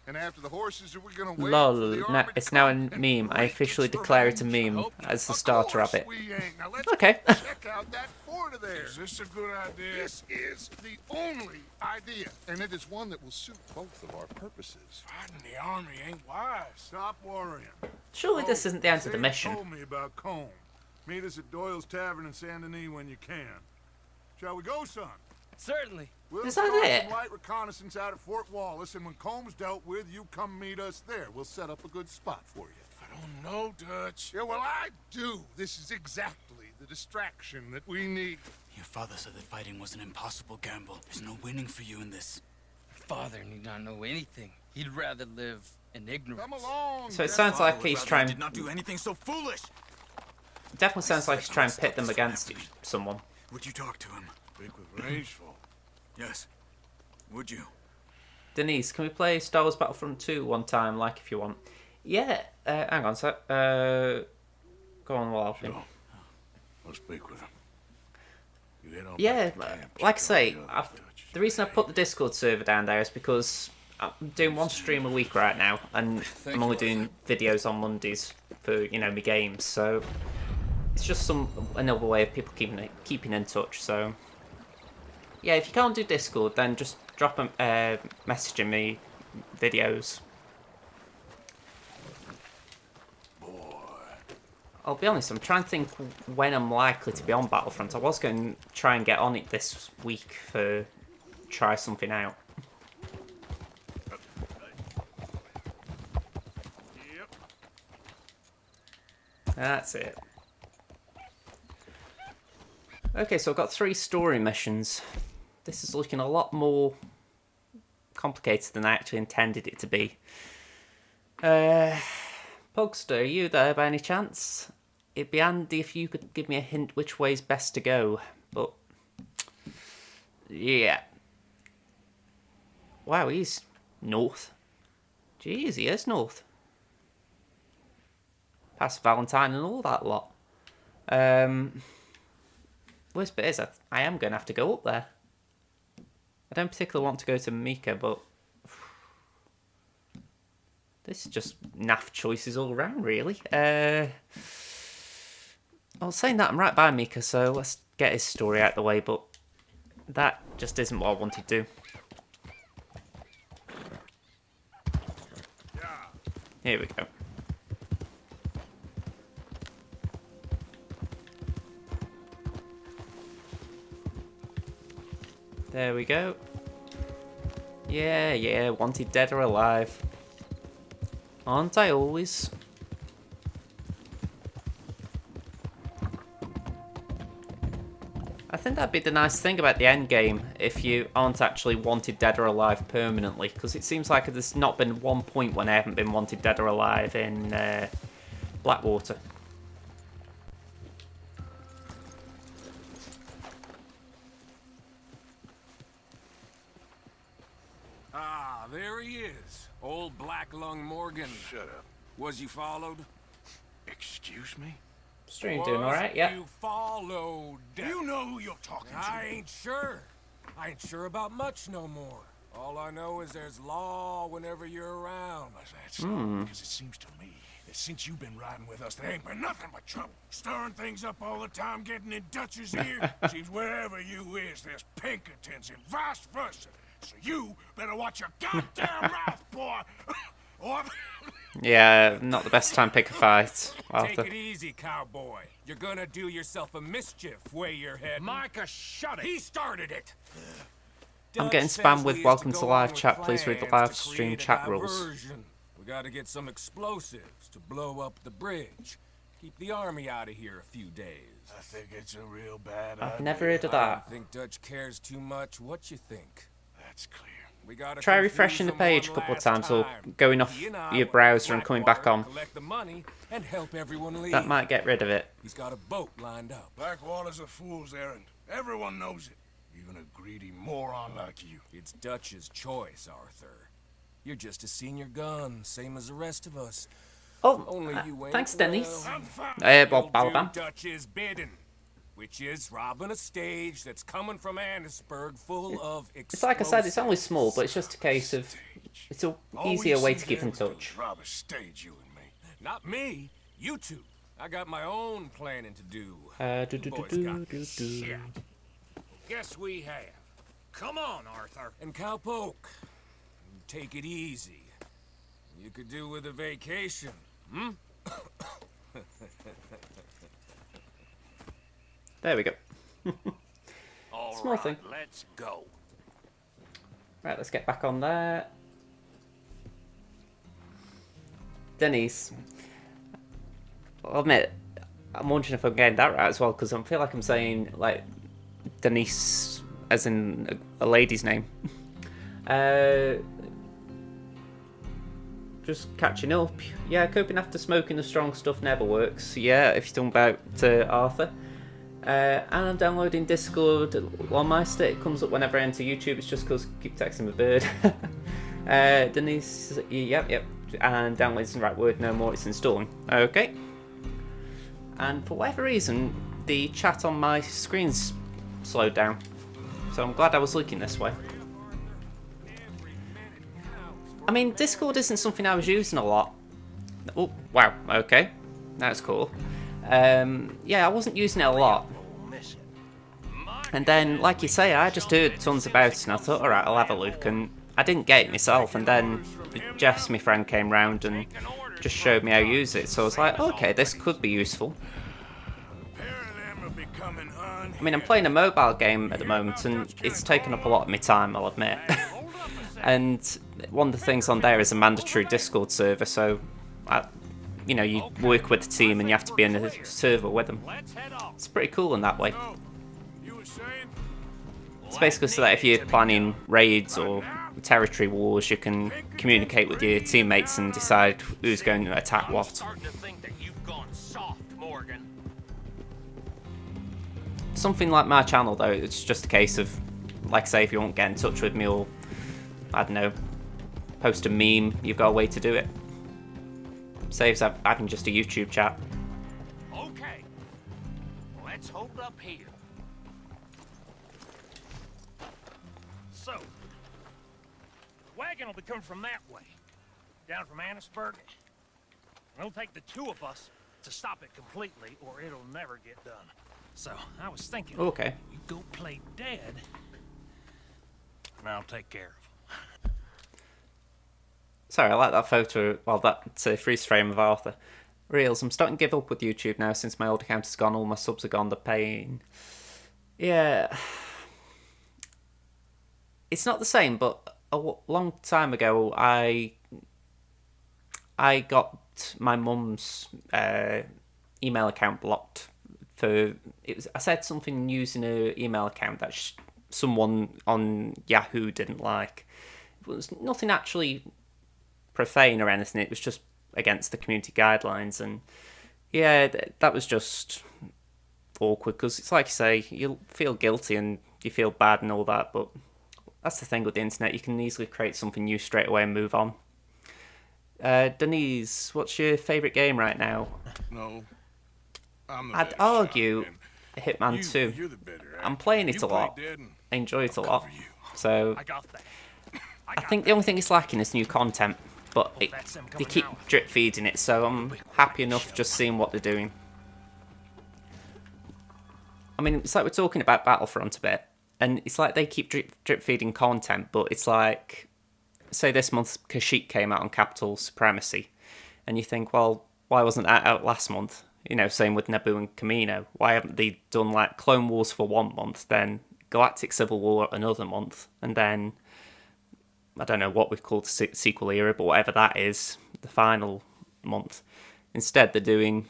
And after the horses, are we gonna wait Lol, for the army it's to now a come? meme. I officially declare it a meme as the starter of it. We ain't. Now let's Okay. check out that fort of theirs. Is this a good idea? This is the only idea, and it is one that will suit both of our purposes. Fighting the army ain't wise. Stop worrying. Surely this isn't the end of the Sadie mission. told me about Combe. Meet us at Doyle's Tavern in Saint Denis when you can. Shall we go, son? Certainly. We'll Is that start it? some light reconnaissance out at Fort Wallace, and when Combs dealt with, you come meet us there. We'll set up a good spot for you. I don't know, Dutch. Yeah, well, I do. This is exactly the distraction that we need. Your father said that fighting was an impossible gamble. There's no winning for you in this. Father need not know anything. He'd rather live in ignorance. Come along. So it sounds like he's trying. Did not do anything so foolish. Definitely sounds like he's trying to pit them against someone. Would you talk to him? Speak with Rangeful. Yes. Would you? Denise, can we play Star Wars Battlefront 2 one time, like if you want? Yeah. Hang on a sec. Go on while I'll think. Sure. I'll speak with him. You head on Yeah, back to camp, like I check say, out the others, Dutch. the reason I put the Discord server down there is because I'm doing one stream a week right now, and I'm only doing videos on Mondays for, you know, my games, so it's just another way of people keeping in touch. So yeah, if you can't do Discord, then just drop a message in me videos. Boy, I'll be honest, I'm trying to think when I'm likely to be on Battlefront. I was going to try and get on it this week for try something out. That's it. Okay, so I've got 3 story missions. This is looking a lot more complicated than I actually intended it to be. Pugster, are you there by any chance? It'd be handy if you could give me a hint which way's best to go, but... yeah. Wow, he's north. Jeez, he is north. Past Valentine and all that lot. Worst bit is, I am going to have to go up there. I don't particularly want to go to Mika, but... this is just naff choices all around, really. I was saying that I'm right by Mika, so let's get his story out of the way, but that just isn't what I wanted to do. Here we go. There we go. Yeah, wanted dead or alive. Aren't I always? I think that'd be the nice thing about the end game if you aren't actually wanted dead or alive permanently, because it seems like there's not been one point when I haven't been wanted dead or alive in Blackwater. Ah, there he is. Old Black Lung Morgan. Shut up. Was you followed? Excuse me? Stream doing alright, yeah. You followed. You know who you're talking to. I ain't sure. I ain't sure about much no more. All I know is there's law whenever you're around. That's so, because it seems to me that since you've been riding with us, there ain't been nothing but trouble. Stirring things up all the time, getting in Dutch's ear. Seems wherever you is, there's Pinkertons and vice versa. So you better watch your goddamn mouth, boy. Or... yeah, not the best time to pick a fight, Arthur. Take it easy, cowboy. You're gonna do yourself a mischief way you're heading. Micah, shut it. He started it. I'm getting spammed with welcome to live chat. Please read the live stream chat rules. We gotta get some explosives to blow up the bridge. Keep the army out of here a few days. I think it's a real bad idea. I've never heard of I that. don't think Dutch cares too much. What you think? That's clear. We gotta Try refreshing the page a couple of times or going off your browser and coming back on. Collect the money and help everyone leave. That might get rid of it. He's got a boat lined up. Blackwater's a fool's errand. Everyone knows it. Even a greedy moron like you. It's Dutch's choice, Arthur. You're just a senior gun, same as the rest of us. Oh, Only you ain't thanks, Dennis. Bob Balaban. Dutch's bidding, which is robbing a stage that's coming from Annesburg full of explosives. It's like I said, it's only small, but it's just a case of it's an easier way to keep in touch. Rob a stage, you and me. Not me, you two. I got my own planning to do. Shit. Guess we have. Come on, Arthur. And Cowpoke, take it easy. You could do with a vacation, hmm? There we go. Small thing. Let's go. Right, let's get back on there. Denise. I'll admit, I'm wondering if I'm getting that right as well, because I feel like I'm saying, like, Denise as in a lady's name. Just catching up. Yeah, coping after smoking the strong stuff never works. Yeah, if you're talking about Arthur. And I'm downloading Discord on my state. It comes up whenever I enter YouTube. It's just because I keep texting my bird. Denise, yep. And download's the right word, no more, it's installing. Okay. And for whatever reason, the chat on my screen's slowed down. So I'm glad I was looking this way. I mean, Discord isn't something I was using a lot. Oh, wow, okay. That's cool. Yeah, I wasn't using it a lot. And then, like you say, I just heard tons about it and I thought, alright, I'll have a look. And I didn't get it myself. And then Jess, my friend, came round and just showed me how to use it. So I was like, okay, this could be useful. I mean, I'm playing a mobile game at the moment, and it's taken up a lot of my time, I'll admit. And one of the things on there is a mandatory Discord server, so you know, you work with the team and you have to be in a server with them. It's pretty cool in that way. It's basically so that if you're planning raids or territory wars, you can communicate with your teammates and decide who's going to attack what. Something like my channel, though, it's just a case of, like I say, if you want to get in touch with me or, I don't know, post a meme, you've got a way to do it. Saves having just a YouTube chat. Okay, let's hold up here. So, the wagon will be coming from that way, down from Annisburg. It'll take the two of us to stop it completely, or it'll never get done. So, I was thinking, okay, you go play dead, and I'll take care of him. Sorry, I like that photo. Well, that's a freeze frame of Arthur. Reels, I'm starting to give up with YouTube now since my old account is gone, all my subs are gone, the pain. Yeah. It's not the same, but a long time ago, I got my mum's email account blocked. I said something using her email account that someone on Yahoo didn't like. It was nothing actually profane or anything, it was just against the community guidelines, and yeah, that was just awkward, because it's like you say, you feel guilty and you feel bad and all that, but that's the thing with the internet, you can easily create something new straight away and move on. Denise, what's your favourite game right now? No, I'd argue Hitman 2. I'm playing it a lot, I enjoy it a lot, so I think the only thing it's lacking is new content. But they keep drip feeding it, so I'm happy enough just seeing what they're doing. I mean, it's like we're talking about Battlefront a bit, and it's like they keep drip feeding content, but it's like, say this month Kashyyyk came out on Capital Supremacy, and you think, well, why wasn't that out last month? You know, same with Naboo and Camino. Why haven't they done like Clone Wars for 1 month, then Galactic Civil War another month, and then I don't know what we've called the sequel era, but whatever that is, the final month. Instead, they're doing,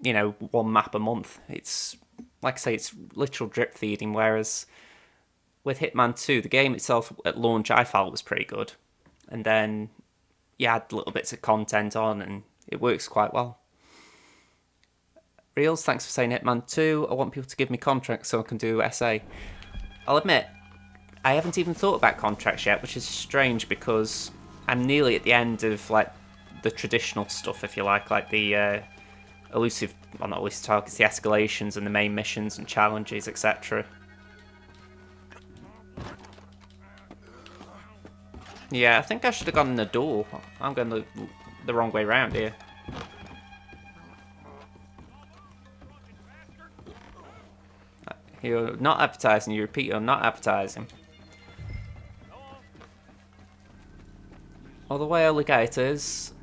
you know, 1 map a month. It's, like I say, it's literal drip feeding, whereas with Hitman 2, the game itself at launch I felt was pretty good. And then you add little bits of content on, and it works quite well. Reels, thanks for saying Hitman 2. I want people to give me contracts so I can do SA. I'll admit, I haven't even thought about contracts yet, which is strange because I'm nearly at the end of like the traditional stuff, if you like the elusive, well, not elusive targets, the escalations and the main missions and challenges, etc. Yeah, I think I should have gone in the door. I'm going the wrong way around here. You're not advertising, you repeat, you're not advertising. Well, the way I look at it is,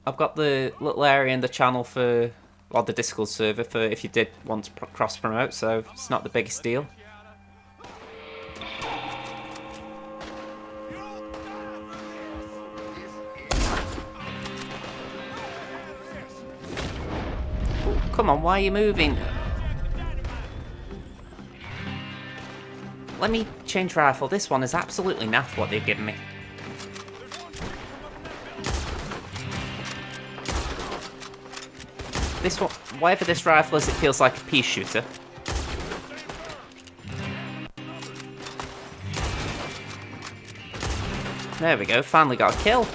I've got the little area in the channel for, or the Discord server for if you did want to cross-promote, so it's not the biggest deal. Oh, come on, why are you moving? Let me change rifle. This one is absolutely naff what they've given me. This one, whatever this rifle is, it feels like a pea shooter. There we go, finally got a kill.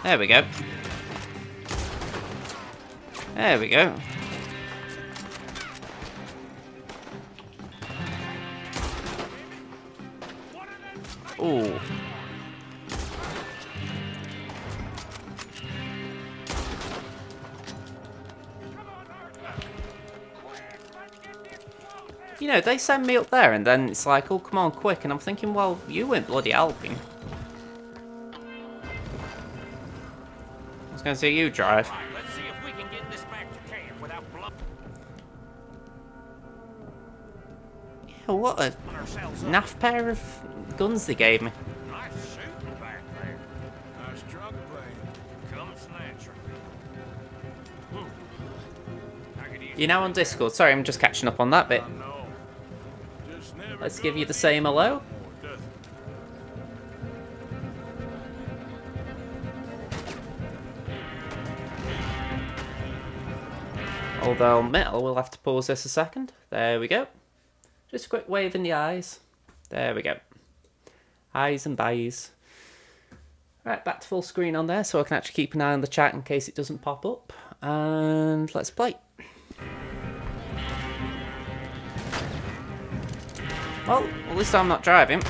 There we go. There we go. Ooh. You know, they send me up there and then it's like, oh, come on, quick. And I'm thinking, well, you weren't bloody helping. I was going to say you drive. Right, let's see if we can get this back to camp without blowing Yeah, what a ourselves up. naff pair of guns they gave me. Nice shooting back there. Nice drunk playing. Comes natural. You're now on Discord. Sorry, I'm just catching up on that bit. Let's give you the same hello. Although I'll admit I will have to pause this a second. There we go. Just a quick wave in the eyes. There we go. Eyes and byes. Right, back to full screen on there so I can actually keep an eye on the chat in case it doesn't pop up. And let's play. Well, at least I'm not driving.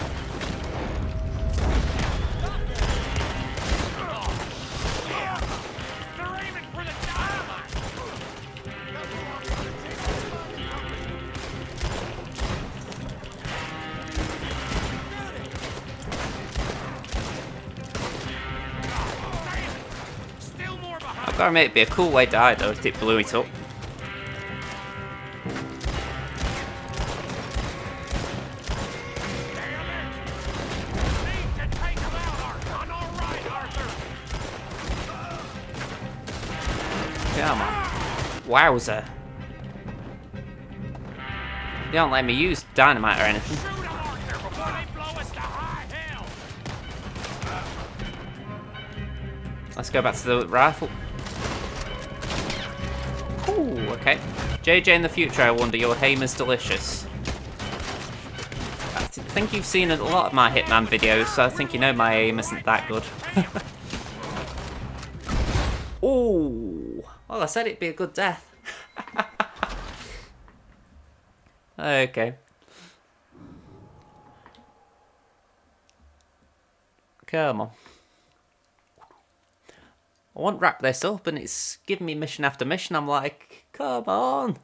I've got to admit, it'd be a cool way to die though if it blew it up. Come on. Wowzer. They don't let me use dynamite or anything. Let's go back to the rifle. Ooh, okay. JJ in the future, I wonder, your aim is delicious. I think you've seen a lot of my Hitman videos, so I think you know my aim isn't that good. Ooh. Well, I said it'd be a good death. Okay. Come on. I want to wrap this up and it's giving me mission after mission. I'm like, come on.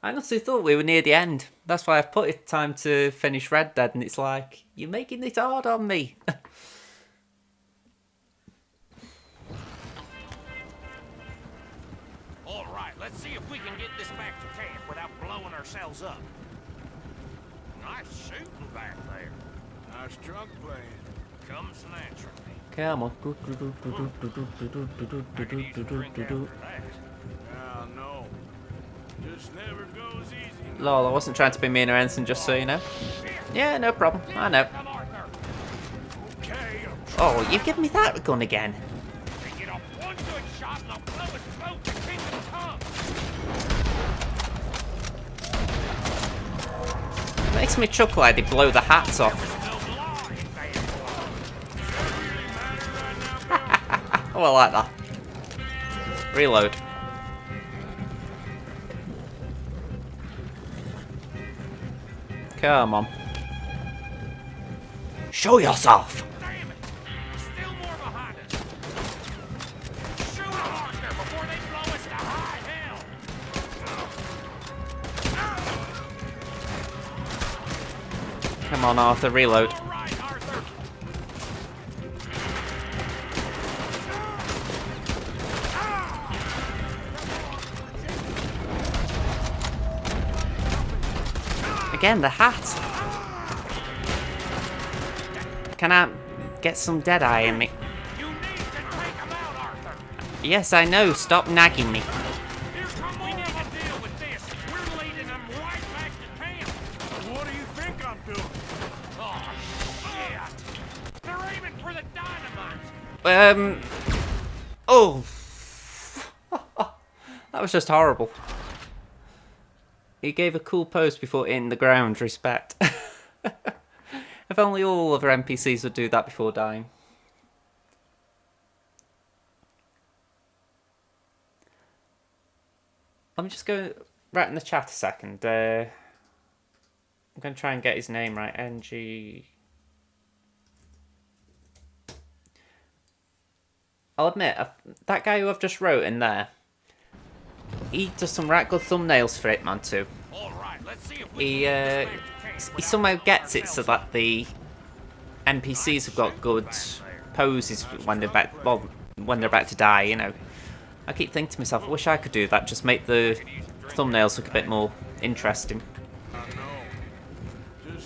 I honestly thought we were near the end. That's why I've put it time to finish Red Dead and it's like, you're making it hard on me. Alright, let's see if we can get this back to camp without blowing ourselves up. Nice shooting back there. Nice drunk playing. Comes naturally. Come on. No. Just never goes easy. Lol, I wasn't trying to be mean or anything, just so you know. Yeah, no problem. I know. Oh, you've given me that gun again. Get off one good shot and I'll blow his boat to Kingdom Come. Makes me chuckle like they blow the hats off. Oh, I like that. Reload. Come on. Show yourself! Damn it! Still more behind us. Shoot them, Arthur, before they blow us to high hell! Come on, Arthur, reload. Again, the hat. Can I get some Deadeye in me? You need to take them out, Arthur. Yes, I know. Stop nagging me. Here's what we need to deal with this. We're leading them right back to camp. What do you think I'm doing? Oh, shit. They're aiming for the dynamite. Oh. That was just horrible. He gave a cool pose before hitting the ground, respect. If only all other NPCs would do that before dying. Let me just go right in the chat a second. I'm going to try and get his name right. NG... I'll admit, that guy who I've just wrote in there, he does some right good thumbnails for Hitman 2. he somehow gets it so that the NPCs have got good poses when they're about to die. You know, I keep thinking to myself, I wish I could do that. Just make the thumbnails look a bit more interesting.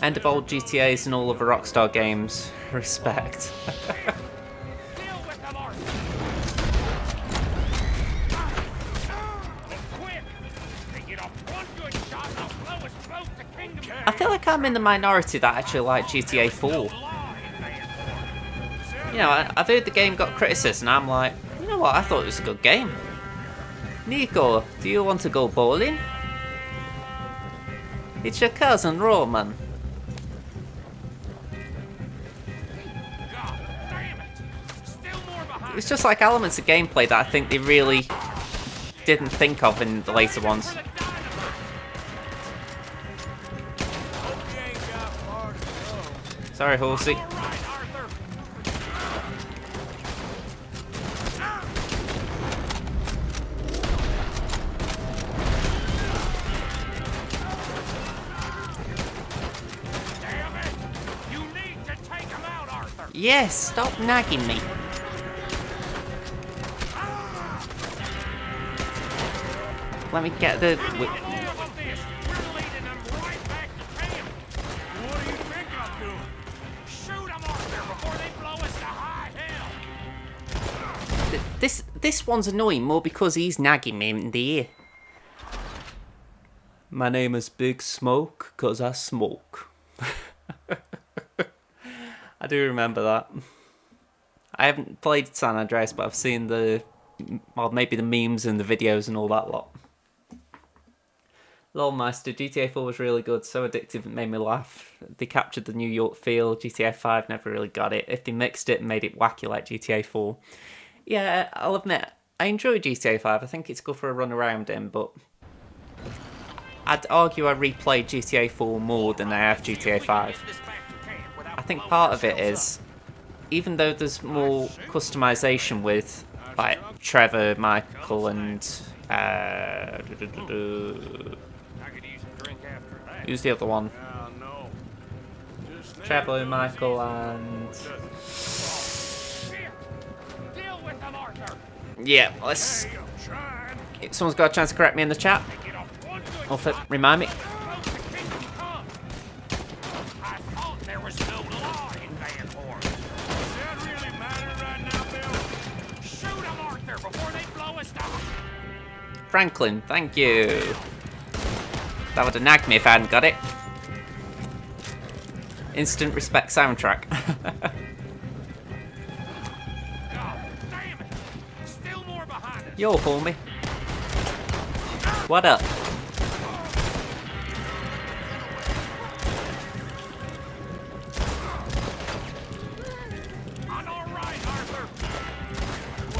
End of old GTAs and all other Rockstar games. Respect. I feel like I'm in the minority that actually like GTA 4. You know, I've heard the game got criticism and I'm like, you know what, I thought it was a good game. Nico, do you want to go bowling? It's your cousin Roman. It's just like elements of gameplay that I think they really didn't think of in the later ones. Sorry, horsey. Yes, stop nagging me. Let me get the... This one's annoying more because he's nagging me in the ear. My name is Big Smoke because I smoke. I do remember that. I haven't played San Andreas, but I've seen the... well, maybe the memes and the videos and all that lot. Lolmeister, GTA 4 was really good, so addictive it made me laugh. They captured the New York feel, GTA 5 never really got it. If they mixed it and made it wacky like GTA 4. Yeah, I'll admit, I enjoy GTA 5, I think it's good for a run around in, but... I'd argue I replayed GTA 4 more than I have GTA 5. I think part of it is, even though there's more customization with, like, Trevor, Michael and... who's the other one? Trevor, Michael, and... yeah, let's... if someone's got a chance to correct me in the chat, or remind me. Franklin, thank you. That would have nagged me if I hadn't got it. Instant respect soundtrack. Yo, homie. What up?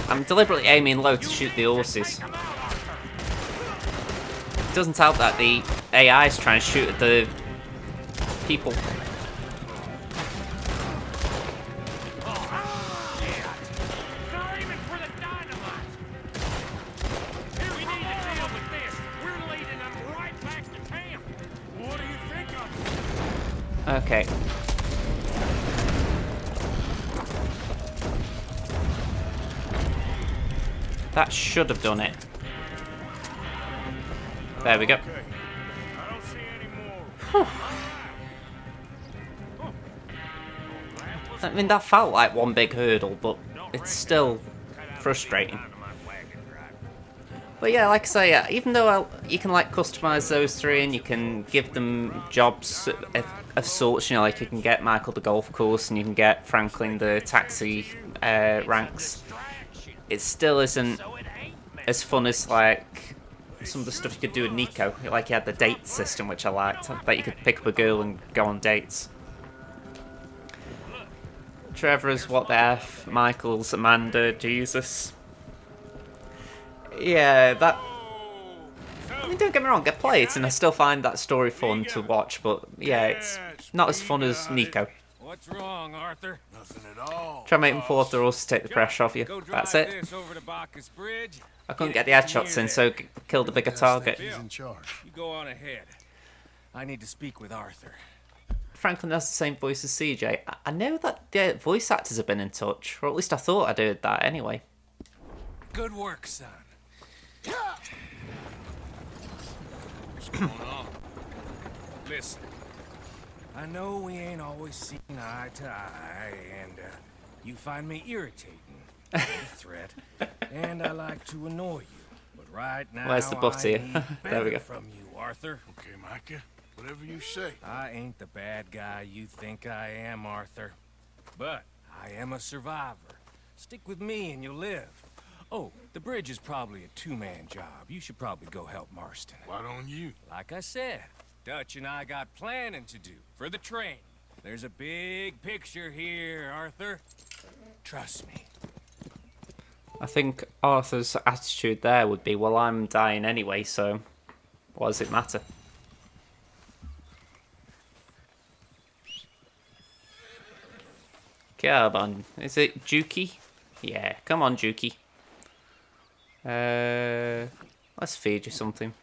I'm deliberately aiming low to shoot the horses. It doesn't help that the AI is trying to shoot at the people. Okay. That should have done it. There we go. I mean, that felt like one big hurdle, but it's still frustrating. But yeah, like I say, even though you can like customize those three and you can give them jobs of sorts, you know, like you can get Michael the golf course and you can get Franklin the taxi ranks, it still isn't as fun as like some of the stuff you could do with Nico. Like you had the date system, which I liked, that you could pick up a girl and go on dates. Trevor's what the F, Michael's Amanda, Jesus. Yeah, that... I mean, don't get me wrong, I play it and I still find that story fun to watch, but yeah, it's not as fun as Nico. What's wrong, Arthur? Nothing at all. Try making 4 off the rules to take the pressure off you. That's it. I couldn't get the headshots in, so killed the bigger target. You go on ahead. I need to speak with Arthur. Franklin has the same voice as CJ. I know that the voice actors have been in touch, or at least I thought I did that anyway. Good work, son. What's going on? Listen, I know we ain't always seen eye to eye, and you find me irritating, a threat, and I like to annoy you. But right now, Where's the butt here? I need There we better go. from you, Arthur. Okay, Micah. Whatever you say. I ain't the bad guy you think I am, Arthur. But I am a survivor. Stick with me and you'll live. Oh, the bridge is probably a two-man job. You should probably go help Marston. Why don't you? Like I said, Dutch and I got planning to do for the train. There's a big picture here, Arthur. Trust me. I think Arthur's attitude there would be, well, I'm dying anyway, so what does it matter? Come on, is it Juki? Yeah, come on, Juki. Let's feed you something.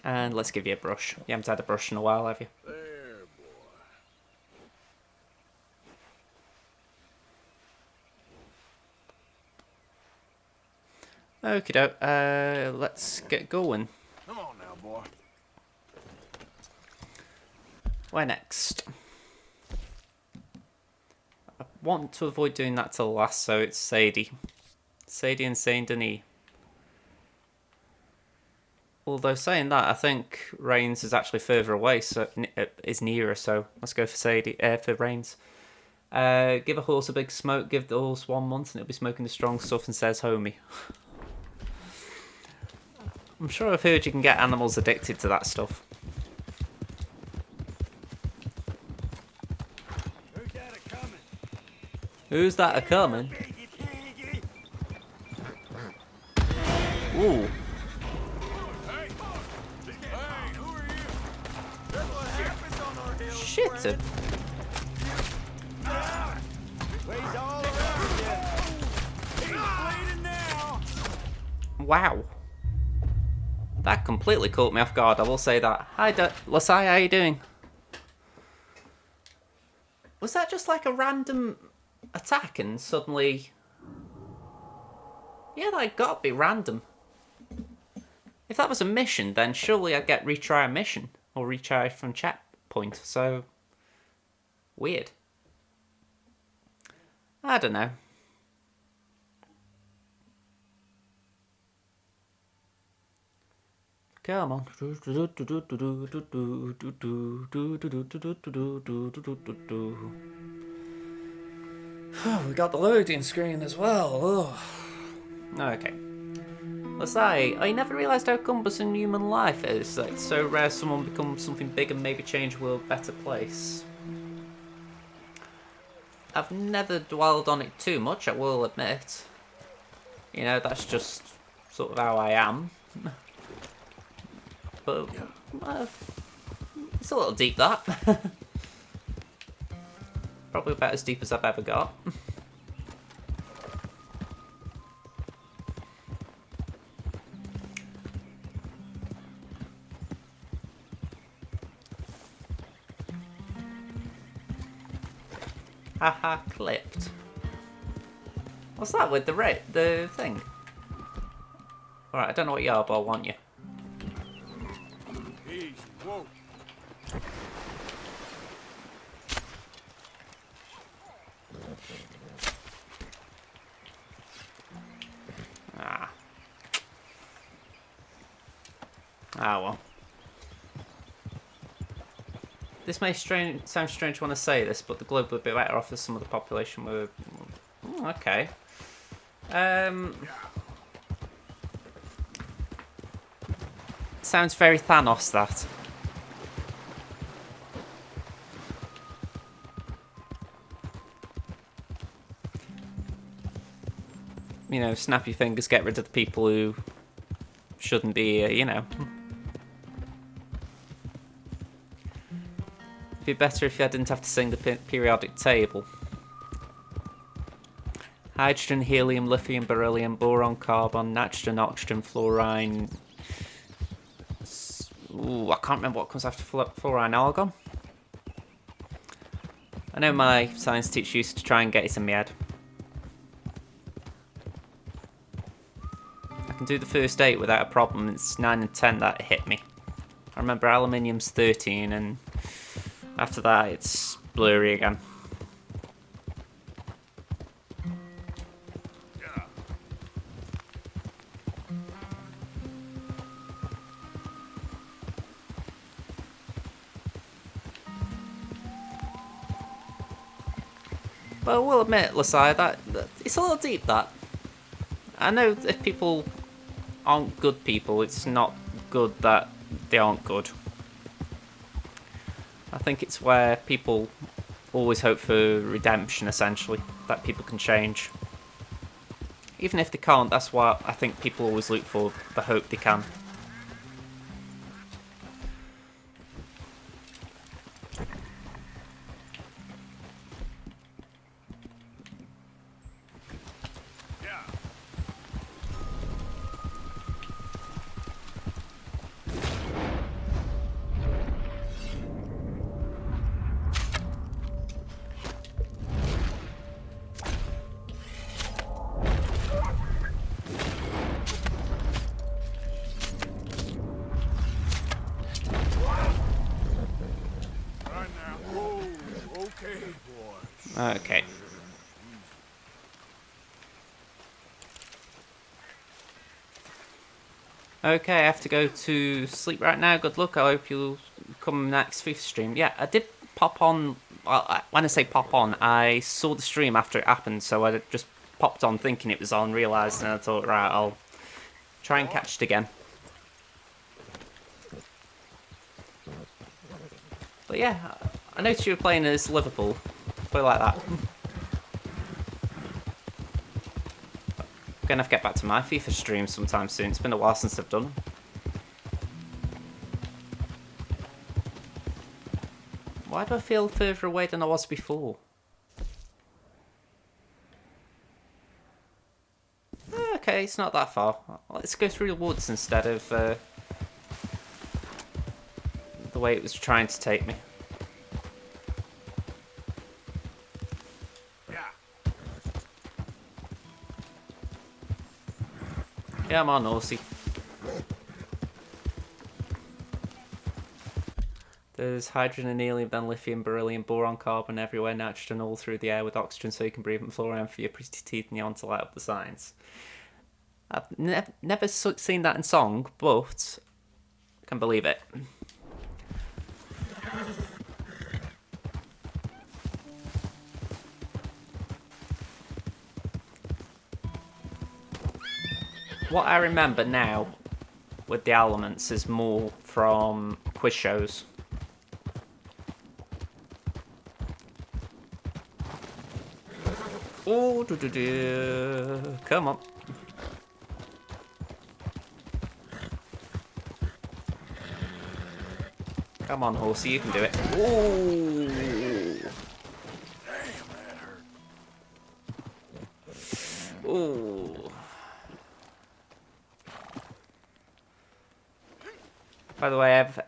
And let's give you a brush. You haven't had a brush in a while, have you? There, boy. Okie doke, let's get going. Come on now, boy. Where next? I want to avoid doing that till last, so it's Sadie. Sadie and Saint Denis. Although saying that, I think Rains is actually further away, so is nearer. So let's go for Sadie, for Rains. Give a horse a big smoke. Give the horse 1 month, and it'll be smoking the strong stuff. And says, "Homie." I'm sure I've heard you can get animals addicted to that stuff. Who's that a-coming? Who's that a-coming? Ooh. Shit. Wow. That completely caught me off guard, I will say that. Hi, Lasai, how you doing? Was that just like a random attack and suddenly... Yeah, that gotta be random. If that was a mission, then surely I'd get retry a mission. Or retry from chat point, so... Weird. I don't know. Come on. We got the loading screen as well. Oh. Okay. Let's say, I never realised how cumbersome human life is. That it's so rare someone becomes something big and maybe change the world a better place. I've never dwelled on it too much, I will admit. You know, that's just sort of how I am. But it's a little deep, that. Probably about as deep as I've ever got. Haha, clipped. What's that with the thing? Alright, I don't know what you are, but I want you. Easy, whoa. Ah. Ah, well. This may sound strange when I say this, but the globe would be better off if some of the population were... okay. Sounds very Thanos, that. You know, snap your fingers, get rid of the people who shouldn't be here, you know. It'd be better if I didn't have to sing the periodic table. hydrogen, helium, lithium, beryllium, boron, carbon, nitrogen, oxygen, fluorine. Ooh, I can't remember what comes after fluorine. Argon? I know my science teacher used to try and get it in my head. I can do the first 8 without a problem. It's 9 and 10 that hit me. I remember aluminium's 13, and after that it's blurry again. But I will admit, Lasai, that it's a little deep, that. I know if people aren't good people, it's not good that they aren't good. I think it's where people always hope for redemption, essentially, that people can change. Even if they can't, that's why I think people always look for the hope they can. Okay. Okay, I have to go to sleep right now. Good luck. I hope you'll come next FIFA stream. Yeah, I did pop on. Well, when I say pop on, I saw the stream after it happened, so I just popped on thinking it was on, realised, and I thought, right, I'll try and catch it again. But yeah, I noticed you were playing as Liverpool. Play like that. I'm gonna have to get back to my FIFA stream sometime soon. It's been a while since I've done them. Why do I feel further away than I was before? Okay, it's not that far. Let's go through the woods instead of the way it was trying to take me. Yeah, I'm on Horsey. There's hydrogen and helium, then lithium, beryllium, boron, carbon everywhere, nitrogen all through the air with oxygen so you can breathe, and fluorine for your pretty teeth and yawn to light up the signs. I've never seen that in song, but I can believe it. What I remember now with the elements is more from quiz shows. Oh, come on. Come on, Horsey, you can do it. Ooh. Damn, that hurt. Ooh. By the way, I have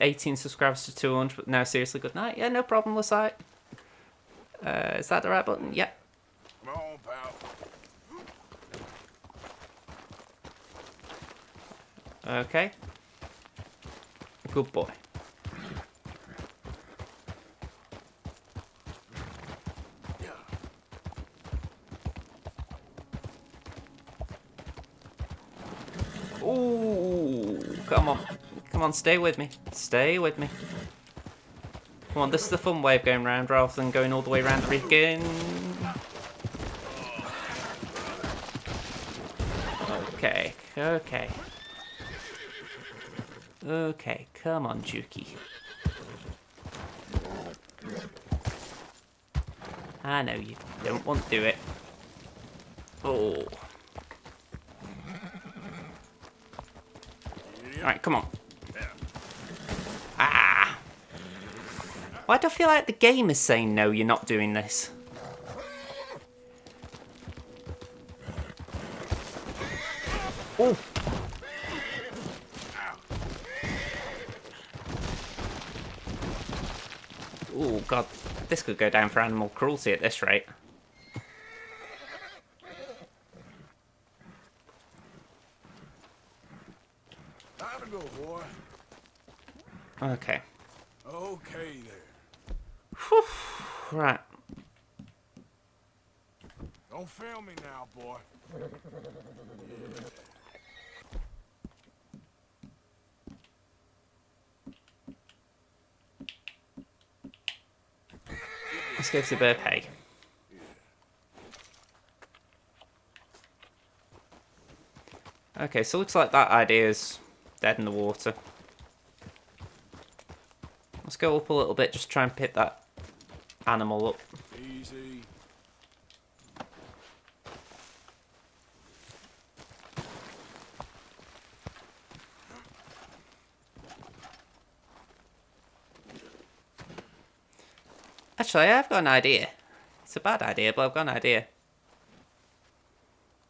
18 subscribers to 200, but no, seriously, good night. Yeah, no problem, Lasai. Is that the right button? Yep. Come on, pal. Okay. Good boy. Ooh, come on. Come on, stay with me. Stay with me. Come on, this is the fun way of going round rather than going all the way around again. Okay, okay. Okay, come on, Juki. I know you don't want to do it. Oh. Alright, come on. Ah! Why do I feel like the game is saying no, you're not doing this? Oh! Oh god, this could go down for animal cruelty at this rate. Time to go, boy. Okay. Okay there. Whew. Right. Don't fail me now, boy. Let's go to Burpay. Okay, so looks like that idea is dead in the water. Let's go up a little bit, just try and pick that animal up. Easy. Actually, I've got an idea. It's a bad idea, but I've got an idea.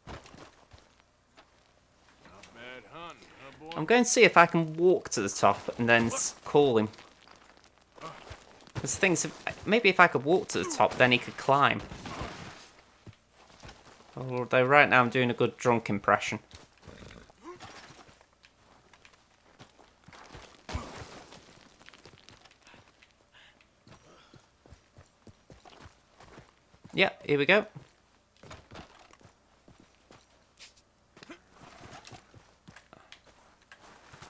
Not bad hunting, huh, boy? I'm going to see if I can walk to the top and then call him. Because things, maybe if I could walk to the top, then he could climb. Although right now I'm doing a good drunk impression. Yep, here we go.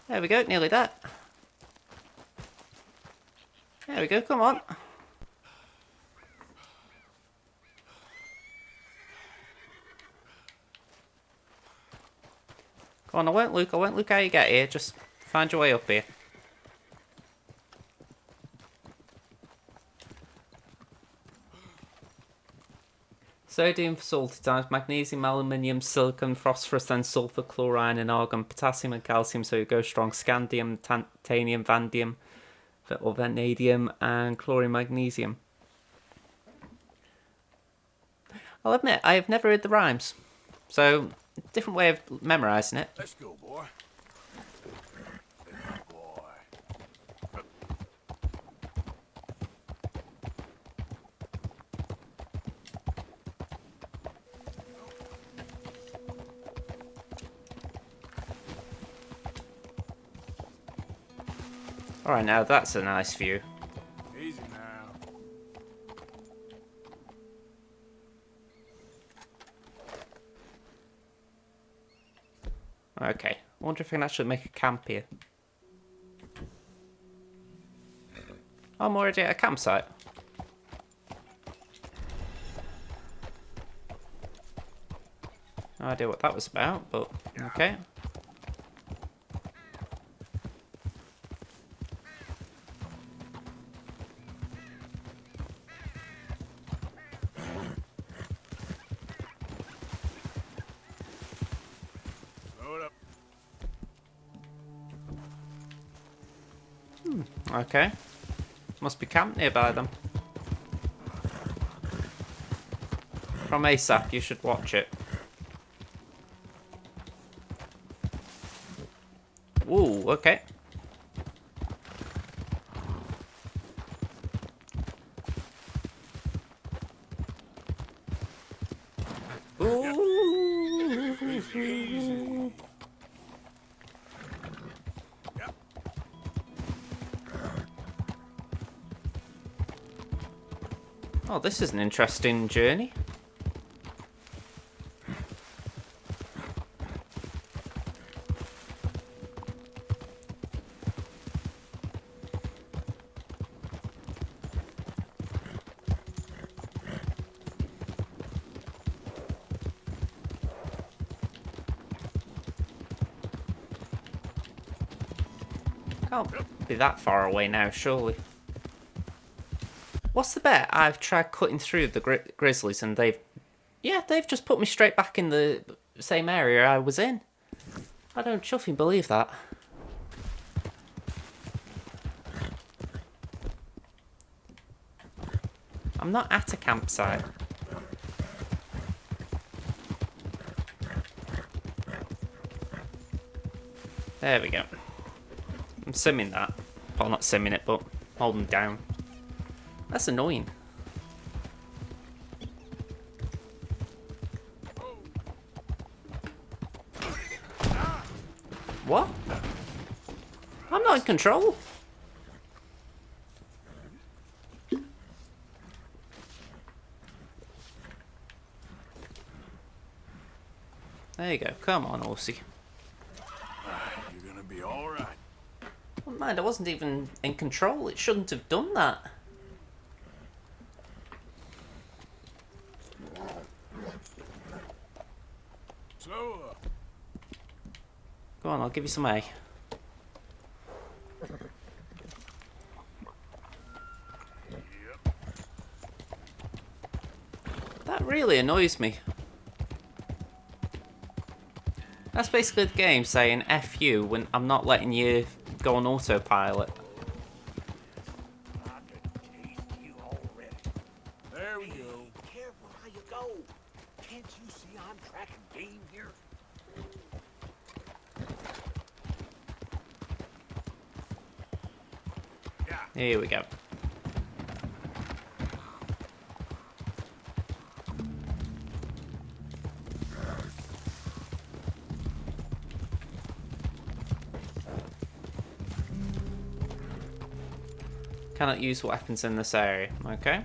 There we go, nearly that. There we go, come on. Come on, I won't look how you get here, just find your way up here. Sodium for salty times, magnesium, aluminium, silicon, phosphorus, then sulfur, chlorine and argon, potassium and calcium, so you go strong, scandium, titanium, vanadium, or vanadium, and chlorine, magnesium. I'll admit, I have never heard the rhymes, so different way of memorising it. Let's go, boy. Alright, now that's a nice view. Easy now. Okay, I wonder if I can actually make a camp here. Oh, I'm already at a campsite. No idea what that was about, but okay. Okay. Must be camp nearby them. From ASAP, you should watch it. Ooh, okay. Ooh. Easy. Oh, this is an interesting journey. Can't be that far away now, surely. What's the bet? I've tried cutting through the grizzlies and they've just put me straight back in the same area I was in. I don't chuffing believe that. I'm not at a campsite. There we go. I'm simming that. Well, not simming it, but holding down. That's annoying. What? I'm not in control. There you go. Come on, horsey. You're gonna be all right. Well, mind, I wasn't even in control. It shouldn't have done that. So, Go on, I'll give you some A. That really annoys me. That's basically the game saying F you when I'm not letting you go on autopilot. there we go. Careful how you go. Can't you see I'm tracking game here? Here we go. Cannot use weapons in this area, okay?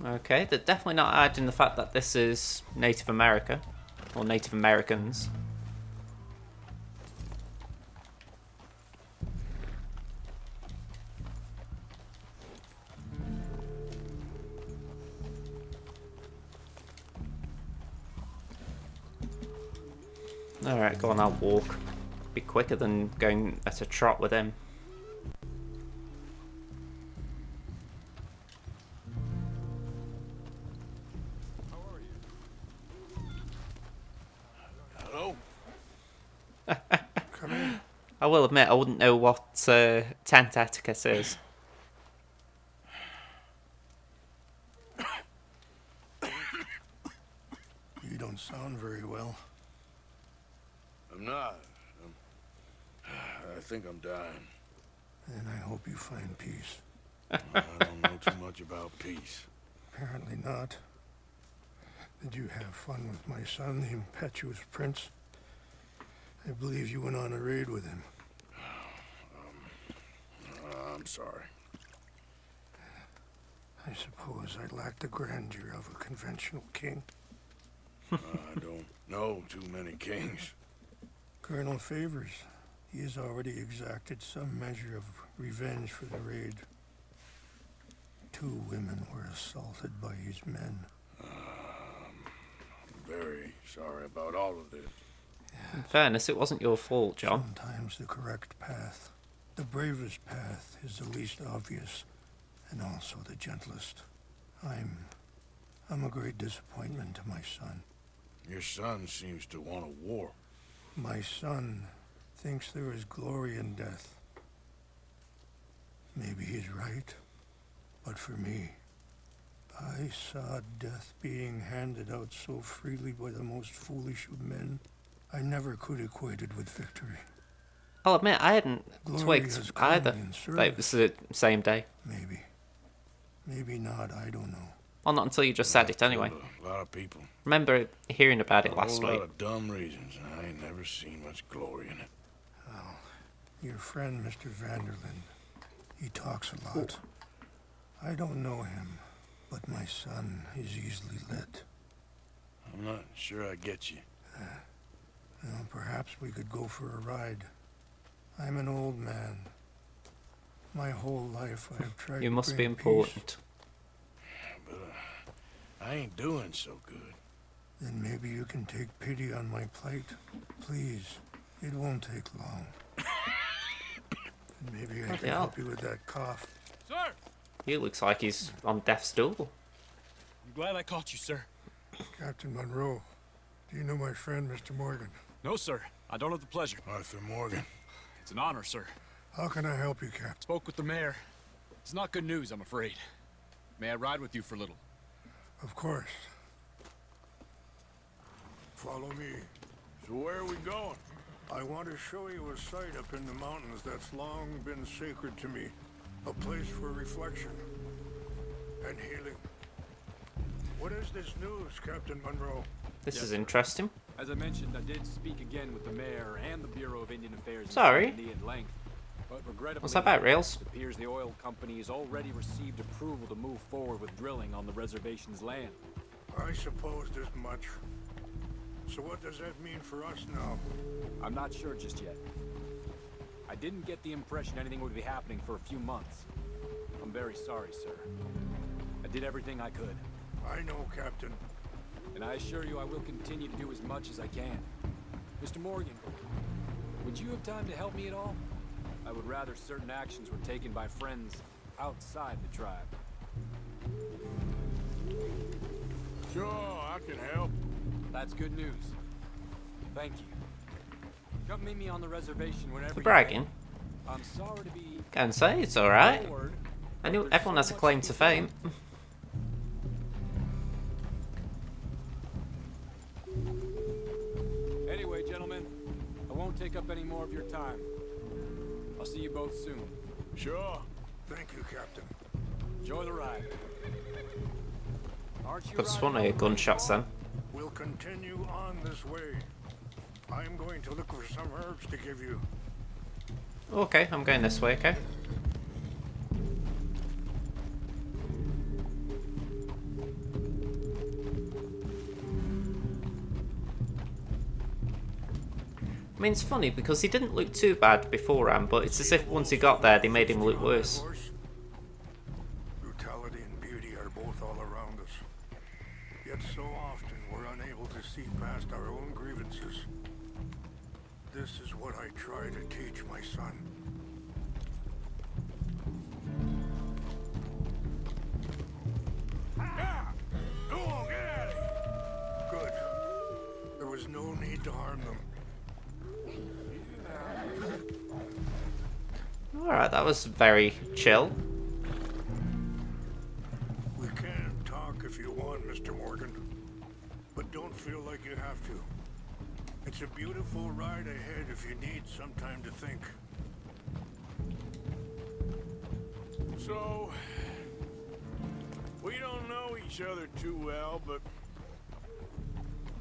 Okay, they're definitely not adding the fact that this is Native America, or Native Americans. Alright, go on, I'll walk. Be quicker than going at a trot with him. Hello? Come in. I will admit, I wouldn't know what tent etiquette is. You don't sound very well. I'm not. I think I'm dying. And I hope you find peace. I don't know too much about peace. Apparently not. Did you have fun with my son, the impetuous prince? I believe you went on a raid with him. I'm sorry. I suppose I lack the grandeur of a conventional king. I don't know too many kings. Colonel Favors, he has already exacted some measure of revenge for the raid. 2 women were assaulted by his men. I'm very sorry about all of this. In fairness, it wasn't your fault, John. Sometimes the correct path, the bravest path, is the least obvious, and also the gentlest. I'm a great disappointment to my son. Your son seems to want a war. My son thinks there is glory in death. Maybe he's right, but for me, I saw death being handed out so freely by the most foolish of men. I never could equate it with victory. I'll admit, I hadn't Glory twigged has come either. in But it was the same day. Maybe. Maybe not, I don't know. Well, not until you just said it anyway. A lot of people. Remember hearing about it last A whole week. lot of dumb reasons. I ain't never seen much glory in it. Well, your friend, Mr. Vanderlyn, he talks a lot. I don't know him, but my son is easily led. I'm not sure I get you. Well, perhaps we could go for a ride. I'm an old man. My whole life I have tried You to must be bring important. But I ain't doing so good. Peace. Then maybe you can take pity on my plight. Please, it won't take long. And maybe I Bloody can hell. help you with that cough. Sir! He looks like he's on death's door. I'm glad I caught you, sir. Captain Monroe, do you know my friend, Mr. Morgan? No, sir. I don't have the pleasure. Arthur Morgan. It's an honor, sir. How can I help you, Captain? Spoke with the mayor. It's not good news, I'm afraid. May I ride with you for a little? Of course. Follow me. So where are we going? I want to show you a site up in the mountains that's long been sacred to me. A place for reflection and healing. What is this news, Captain Monroe? This is interesting. As I mentioned, I did speak again with the mayor and the Bureau of Indian Affairs Sorry. in at length. But regrettably, What's that about, Rails? it appears the oil company has already received approval to move forward with drilling on the reservation's land. I supposed as much. So what does that mean for us now? I'm not sure just yet. I didn't get the impression anything would be happening for a few months. I'm very sorry, sir. I did everything I could. I know, Captain. And I assure you I will continue to do as much as I can. Mr. Morgan, would you have time to help me at all? I would rather certain actions were taken by friends outside the tribe. Sure, I can help. That's good news. Thank you. Come meet me on the reservation whenever For you bragging. can. I'm sorry to be Can't say it's alright. bored, I knew there's everyone so has a much claim be to done. fame. Anyway, gentlemen, I won't take up any more of your time. I'll see you both soon. Sure. Thank you, Captain. Enjoy the ride. Aren't you Got riding Swanee on the gunshots then. We'll continue on this way. I'm going to look for some herbs to give you. Okay, I'm going this way, okay? I mean, it's funny because he didn't look too bad beforehand, but it's as if once he got there, they made him look worse. Brutality and beauty are both all around us. Yet so often we're unable to see past our own grievances. This is what I try to teach my son. Go on, get out of here. Good. There was no need to harm them. Alright, that was very chill. We can talk if you want, Mr. Morgan. But don't feel like you have to. It's a beautiful ride ahead if you need some time to think. So, we don't know each other too well, but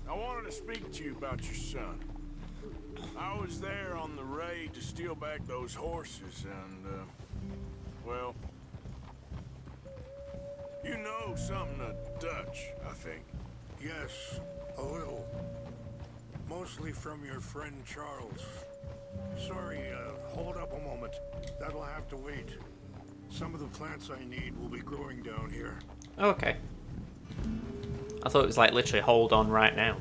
I wanted to speak to you about your son. I was there on the raid to steal back those horses, and, well, you know something of Dutch, I think. Yes, a little. Mostly from your friend Charles. Sorry, hold up a moment. That'll have to wait. Some of the plants I need will be growing down here. Okay. I thought it was like literally hold on right now.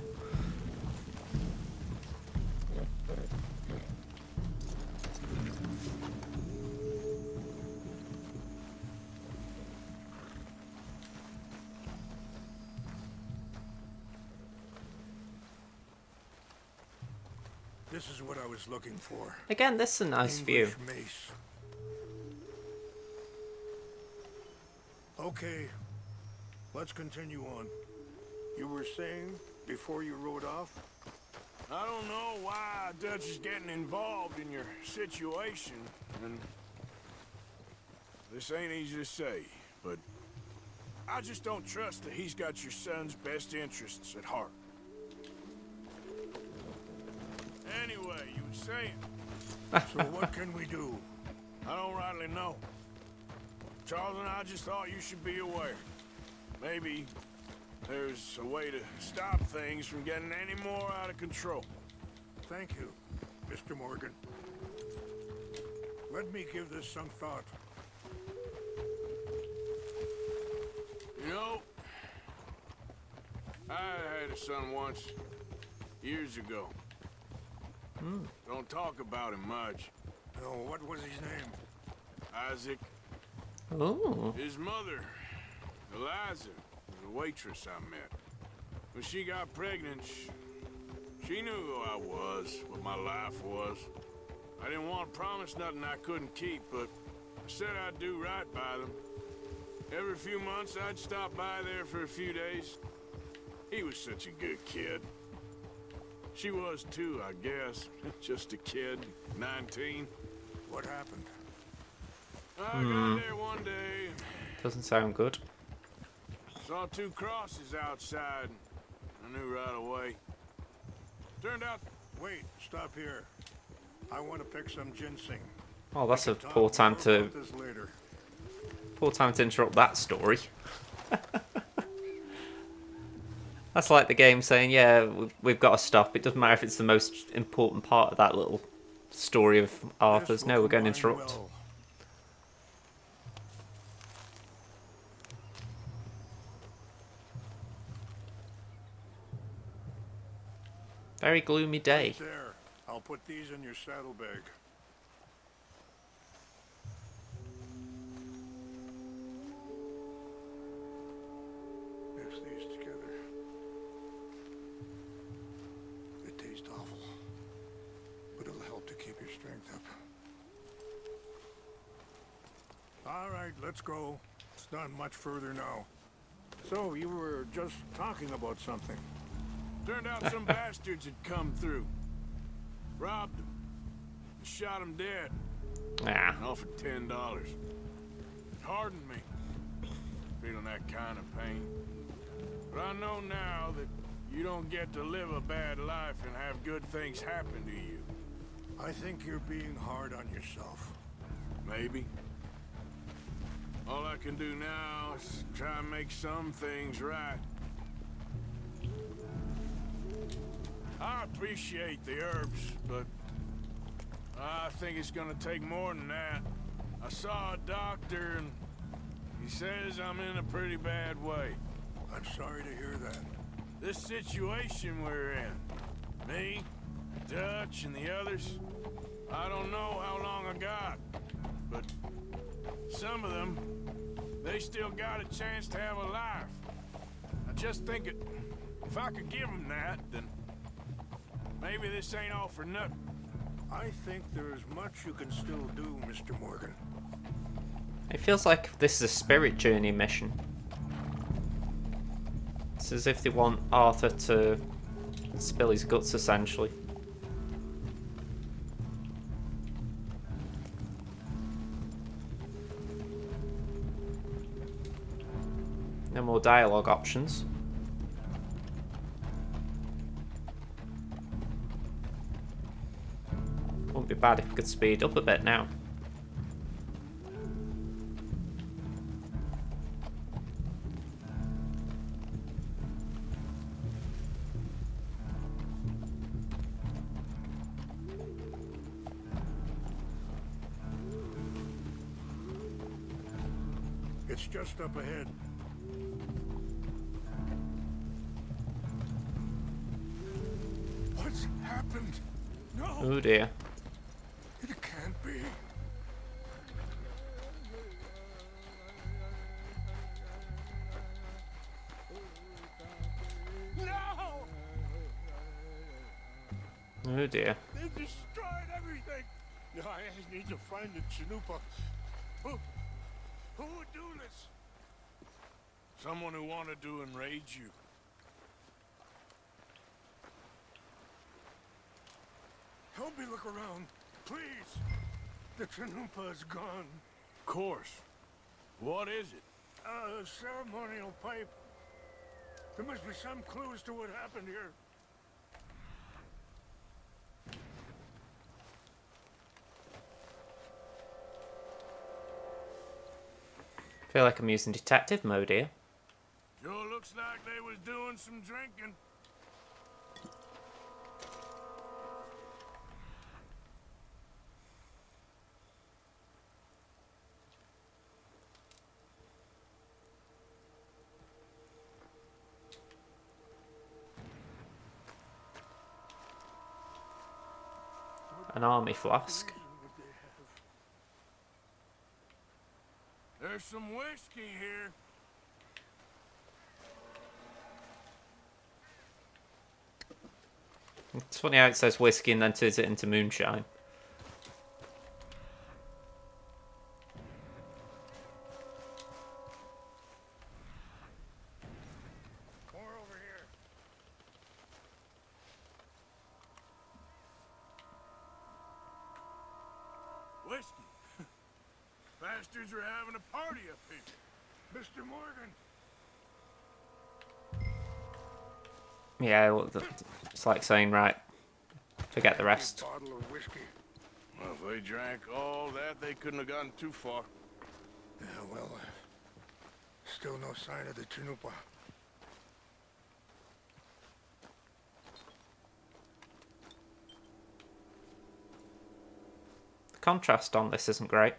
This is what I was looking for. Again, this is a nice view. English mace. Okay, let's continue on. You were saying before you rode off? I don't know why Dutch is getting involved in your situation, and this ain't easy to say, but I just don't trust that he's got your son's best interests at heart. Anyway, you were saying. So what can we do? I don't rightly know. Charles and I just thought you should be aware. Maybe there's a way to stop things from getting any more out of control. Thank you, Mr. Morgan. Let me give this some thought. You know, I had a son once, years ago. Don't talk about him much. Oh, what was his name? Isaac. Oh. His mother, Eliza, was a waitress I met. When she got pregnant, she knew who I was, what my life was. I didn't want to promise nothing I couldn't keep, but I said I'd do right by them. Every few months, I'd stop by there for a few days. He was such a good kid. She was too, I guess. Just a kid, 19. What happened? I got there one day and Doesn't sound good. saw 2 crosses outside. I knew right away. Turned out... Wait, stop here. I want to pick some ginseng. Oh, that's a We can poor talk time more to about this later. interrupt that story. That's like the game saying, yeah, we've got to stop. It doesn't matter if it's the most important part of that little story of Arthur's. No, we're going to interrupt. Well. Very gloomy day. Right there. I'll put these in your saddlebag. Mix these together. They taste awful, but it'll help to keep your strength up. All right, let's go. It's not much further now. So, you were just talking about something. Turned out some bastards had come through. Robbed them. And shot them dead. Yeah. And offered $10. It hardened me. Feeling that kind of pain. But I know now that you don't get to live a bad life and have good things happen to you. I think you're being hard on yourself. Maybe. All I can do now is try and make some things right. I appreciate the herbs, but I think it's gonna take more than that. I saw a doctor and he says I'm in a pretty bad way. I'm sorry to hear that. This situation we're in, me, Dutch, and the others, I don't know how long I got, but some of them, they still got a chance to have a life. I just think if I could give them that, then maybe this ain't all for nothing. I think there is much you can still do, Mr. Morgan. It feels like this is a spirit journey mission. It's as if they want Arthur to spill his guts, essentially. No more dialogue options. Wouldn't be bad if we could speed up a bit now. It's just up ahead. What's happened? No! Oh dear. It can't be. No! Oh dear. They destroyed everything! No, I need to find the Chanupa. Who would do this? Someone who wanted to enrage you. Help me look around, please. The Chanupa is gone. Of course. What is it? A ceremonial pipe. There must be some clues to what happened here. Feel like I'm using detective mode here. Sure looks like they was doing some drinking. An army flask. There's some whiskey here. It's funny how it says whiskey and then turns it into moonshine. More over here. Bastards are having a party up here. Mr. Morgan. Yeah, well, it's like saying, right, forget the rest. A bottle of whiskey. Well, if they drank all that, they couldn't have gotten too far. Yeah, well, still no sign of the Chanupa. The contrast on this isn't great.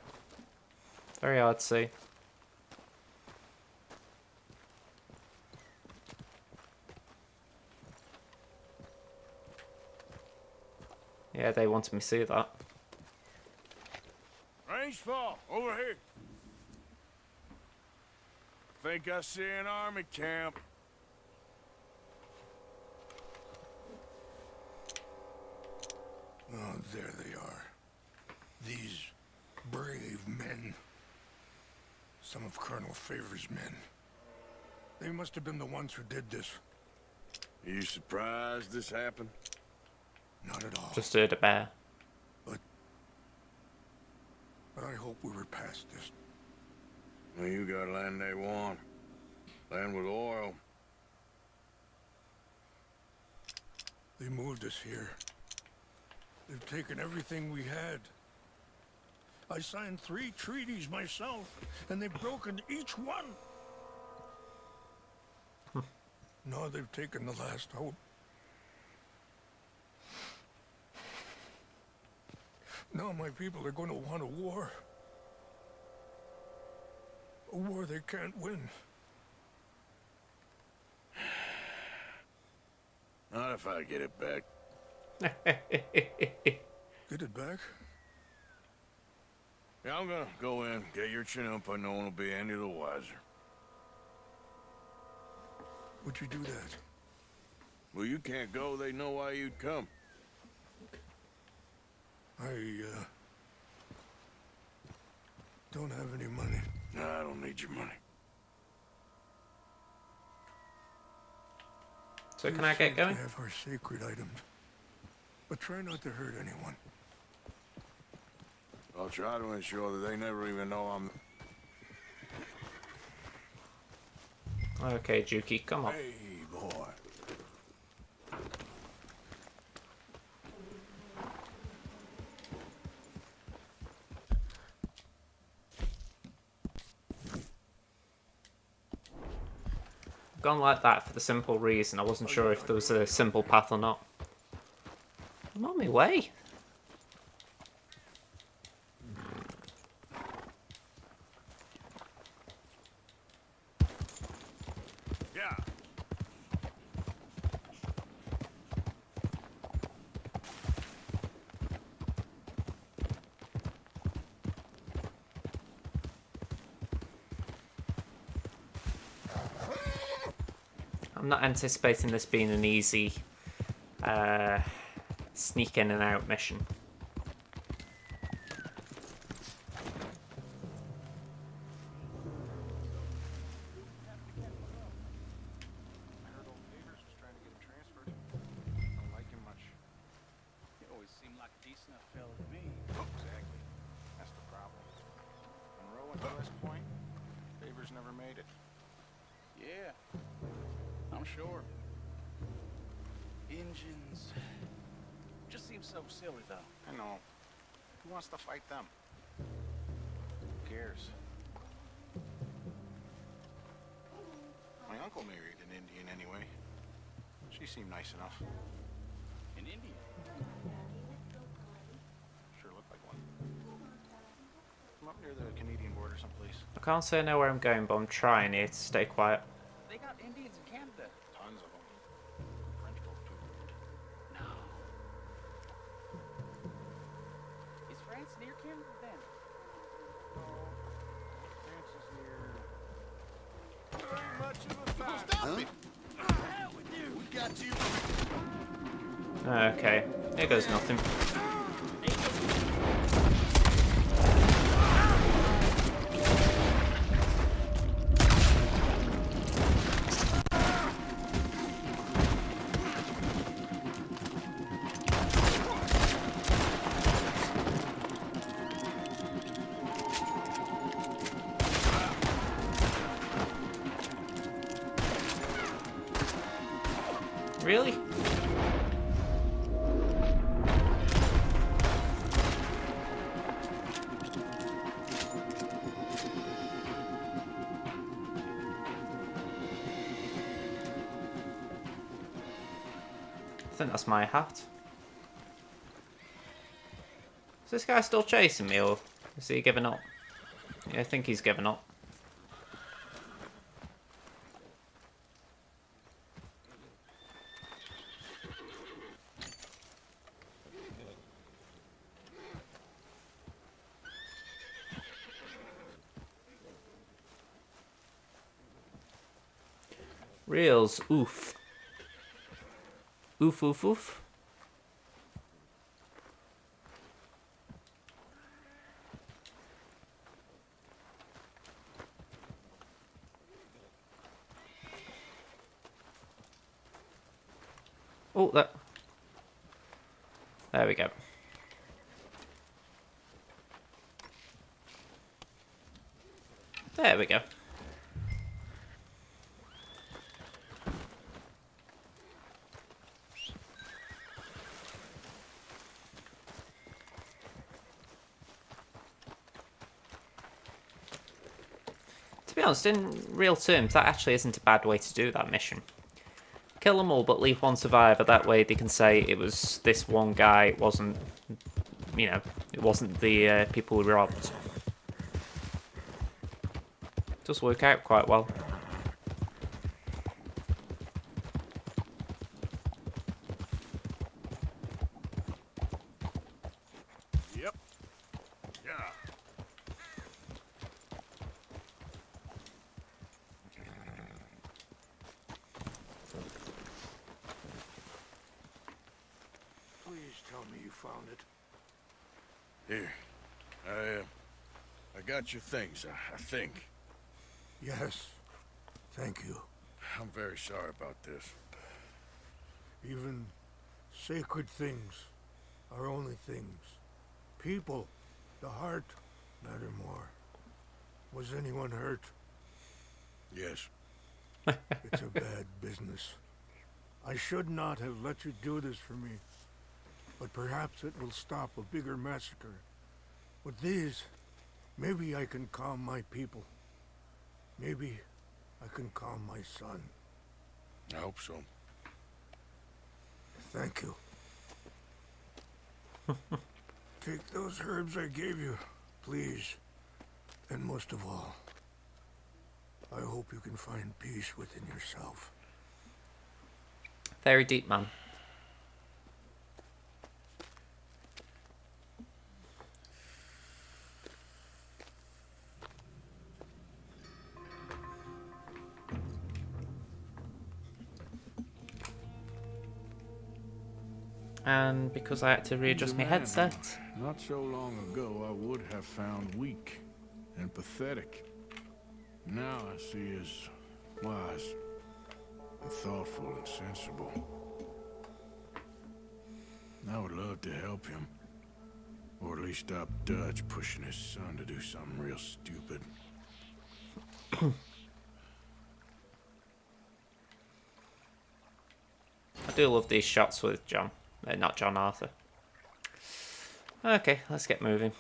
Very hard to see. Yeah, they wanted me to see that. Rangefall, over here. Think I see an army camp. Oh, there they are. These brave men. Some of Colonel Favor's men. They must have been the ones who did this. Are you surprised this happened? Not at all. Just heard a bear. But I hope we were past this. Well, you got land they want. Land with oil. They moved us here. They've taken everything we had. I signed 3 treaties myself, and they've broken each one. Now they've taken the last hope. Now my people are going to want a war. A war they can't win. Not if I get it back. Get it back? Yeah, I'm gonna go in, get your Chanupa, no one will be any the wiser. Would you do that? Well, you can't go, they know why you'd come. I don't have any money. No, I don't need your money. So can I get going? We have our sacred items, but try not to hurt anyone. I'll try to ensure that they never even know I'm... Okay, Juki, come on. Hey, boy. Gone like that for the simple reason I wasn't sure if there was a simple path or not. I'm on my way. Yeah. I'm not anticipating this being an easy sneak in and out mission. Sure. Engines. Just seems so silly, though. I know. Who wants to fight them? Who cares? My uncle married an Indian anyway. She seemed nice enough. An Indian? Sure looked like one. I'm up near the Canadian border someplace. I can't say I know where I'm going, but I'm trying here to stay quiet. They got Indians in Canada. Tons of them. French folk too. No. Is France near Canada then? No. France is near... Very much of a fact. Stop it! Hell with you! We got you! Okay, here goes nothing. Really? I think that's my hat. Is this guy still chasing me, or is he giving up? Yeah, I think he's given up. Reels, oof. Oof, oof, oof. Oh, that. There we go. There we go. To be honest, in real terms, that actually isn't a bad way to do that mission. Kill them all, but leave one survivor. That way they can say it was this one guy. It wasn't, you know, it wasn't the people we robbed. Does work out quite well. Yep. Yeah. Please tell me you found it. Here. I got your things, I think. Yes. Thank you. I'm very sorry about this. Even sacred things are only things. People, the heart, matter more. Was anyone hurt? Yes. It's a bad business. I should not have let you do this for me. But perhaps it will stop a bigger massacre. With these, maybe I can calm my people. Maybe I can calm my son. I hope so. Thank you. Take those herbs I gave you, please. And most of all, I hope you can find peace within yourself. Very deep, man. And because I had to readjust my headset. Not so long ago, I would have found weak and pathetic. Now I see as wise and thoughtful and sensible. I would love to help him. Or at least stop Dutch pushing his son to do something real stupid. I do love these shots with John. Not John Arthur. Okay, let's get moving.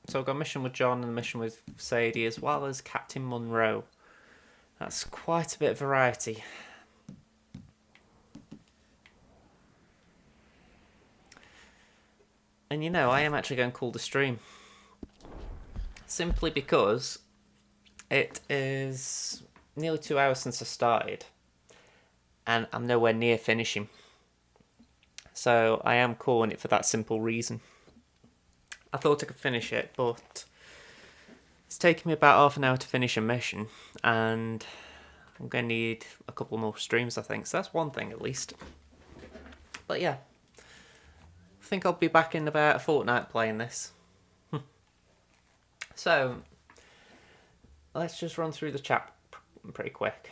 So I've got a mission with John and a mission with Sadie, as well as Captain Monroe. That's quite a bit of variety. And you know, I am actually going to call the stream. Simply because it is nearly 2 hours since I started. And I'm nowhere near finishing. So I am calling it for that simple reason. I thought I could finish it, but it's taken me about half an hour to finish a mission. And I'm going to need a couple more streams, I think. So that's one thing at least. But yeah. I think I'll be back in about a fortnight playing this. So, let's just run through the chat pretty quick.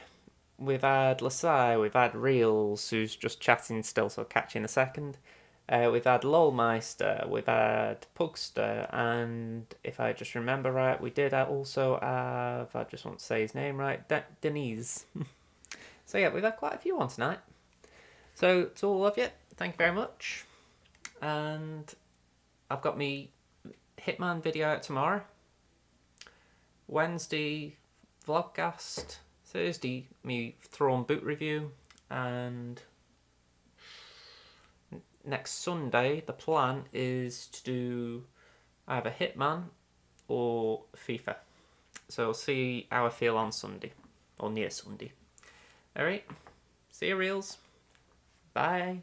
We've had Lasai, we've had Reels, who's just chatting still, so I'll catch you in a second. We've had Lolmeister, we've had Pugster, and if I just remember right, we did also have, I just want to say his name right, Denise. So yeah, we've had quite a few on tonight. So to all of you, thank you very much. And I've got me Hitman video out tomorrow. Wednesday, vlogcast. Thursday, me Thrawn boot review. And next Sunday, the plan is to do either Hitman or FIFA. So we'll see how I feel on Sunday, or near Sunday. Alright, see you reels. Bye.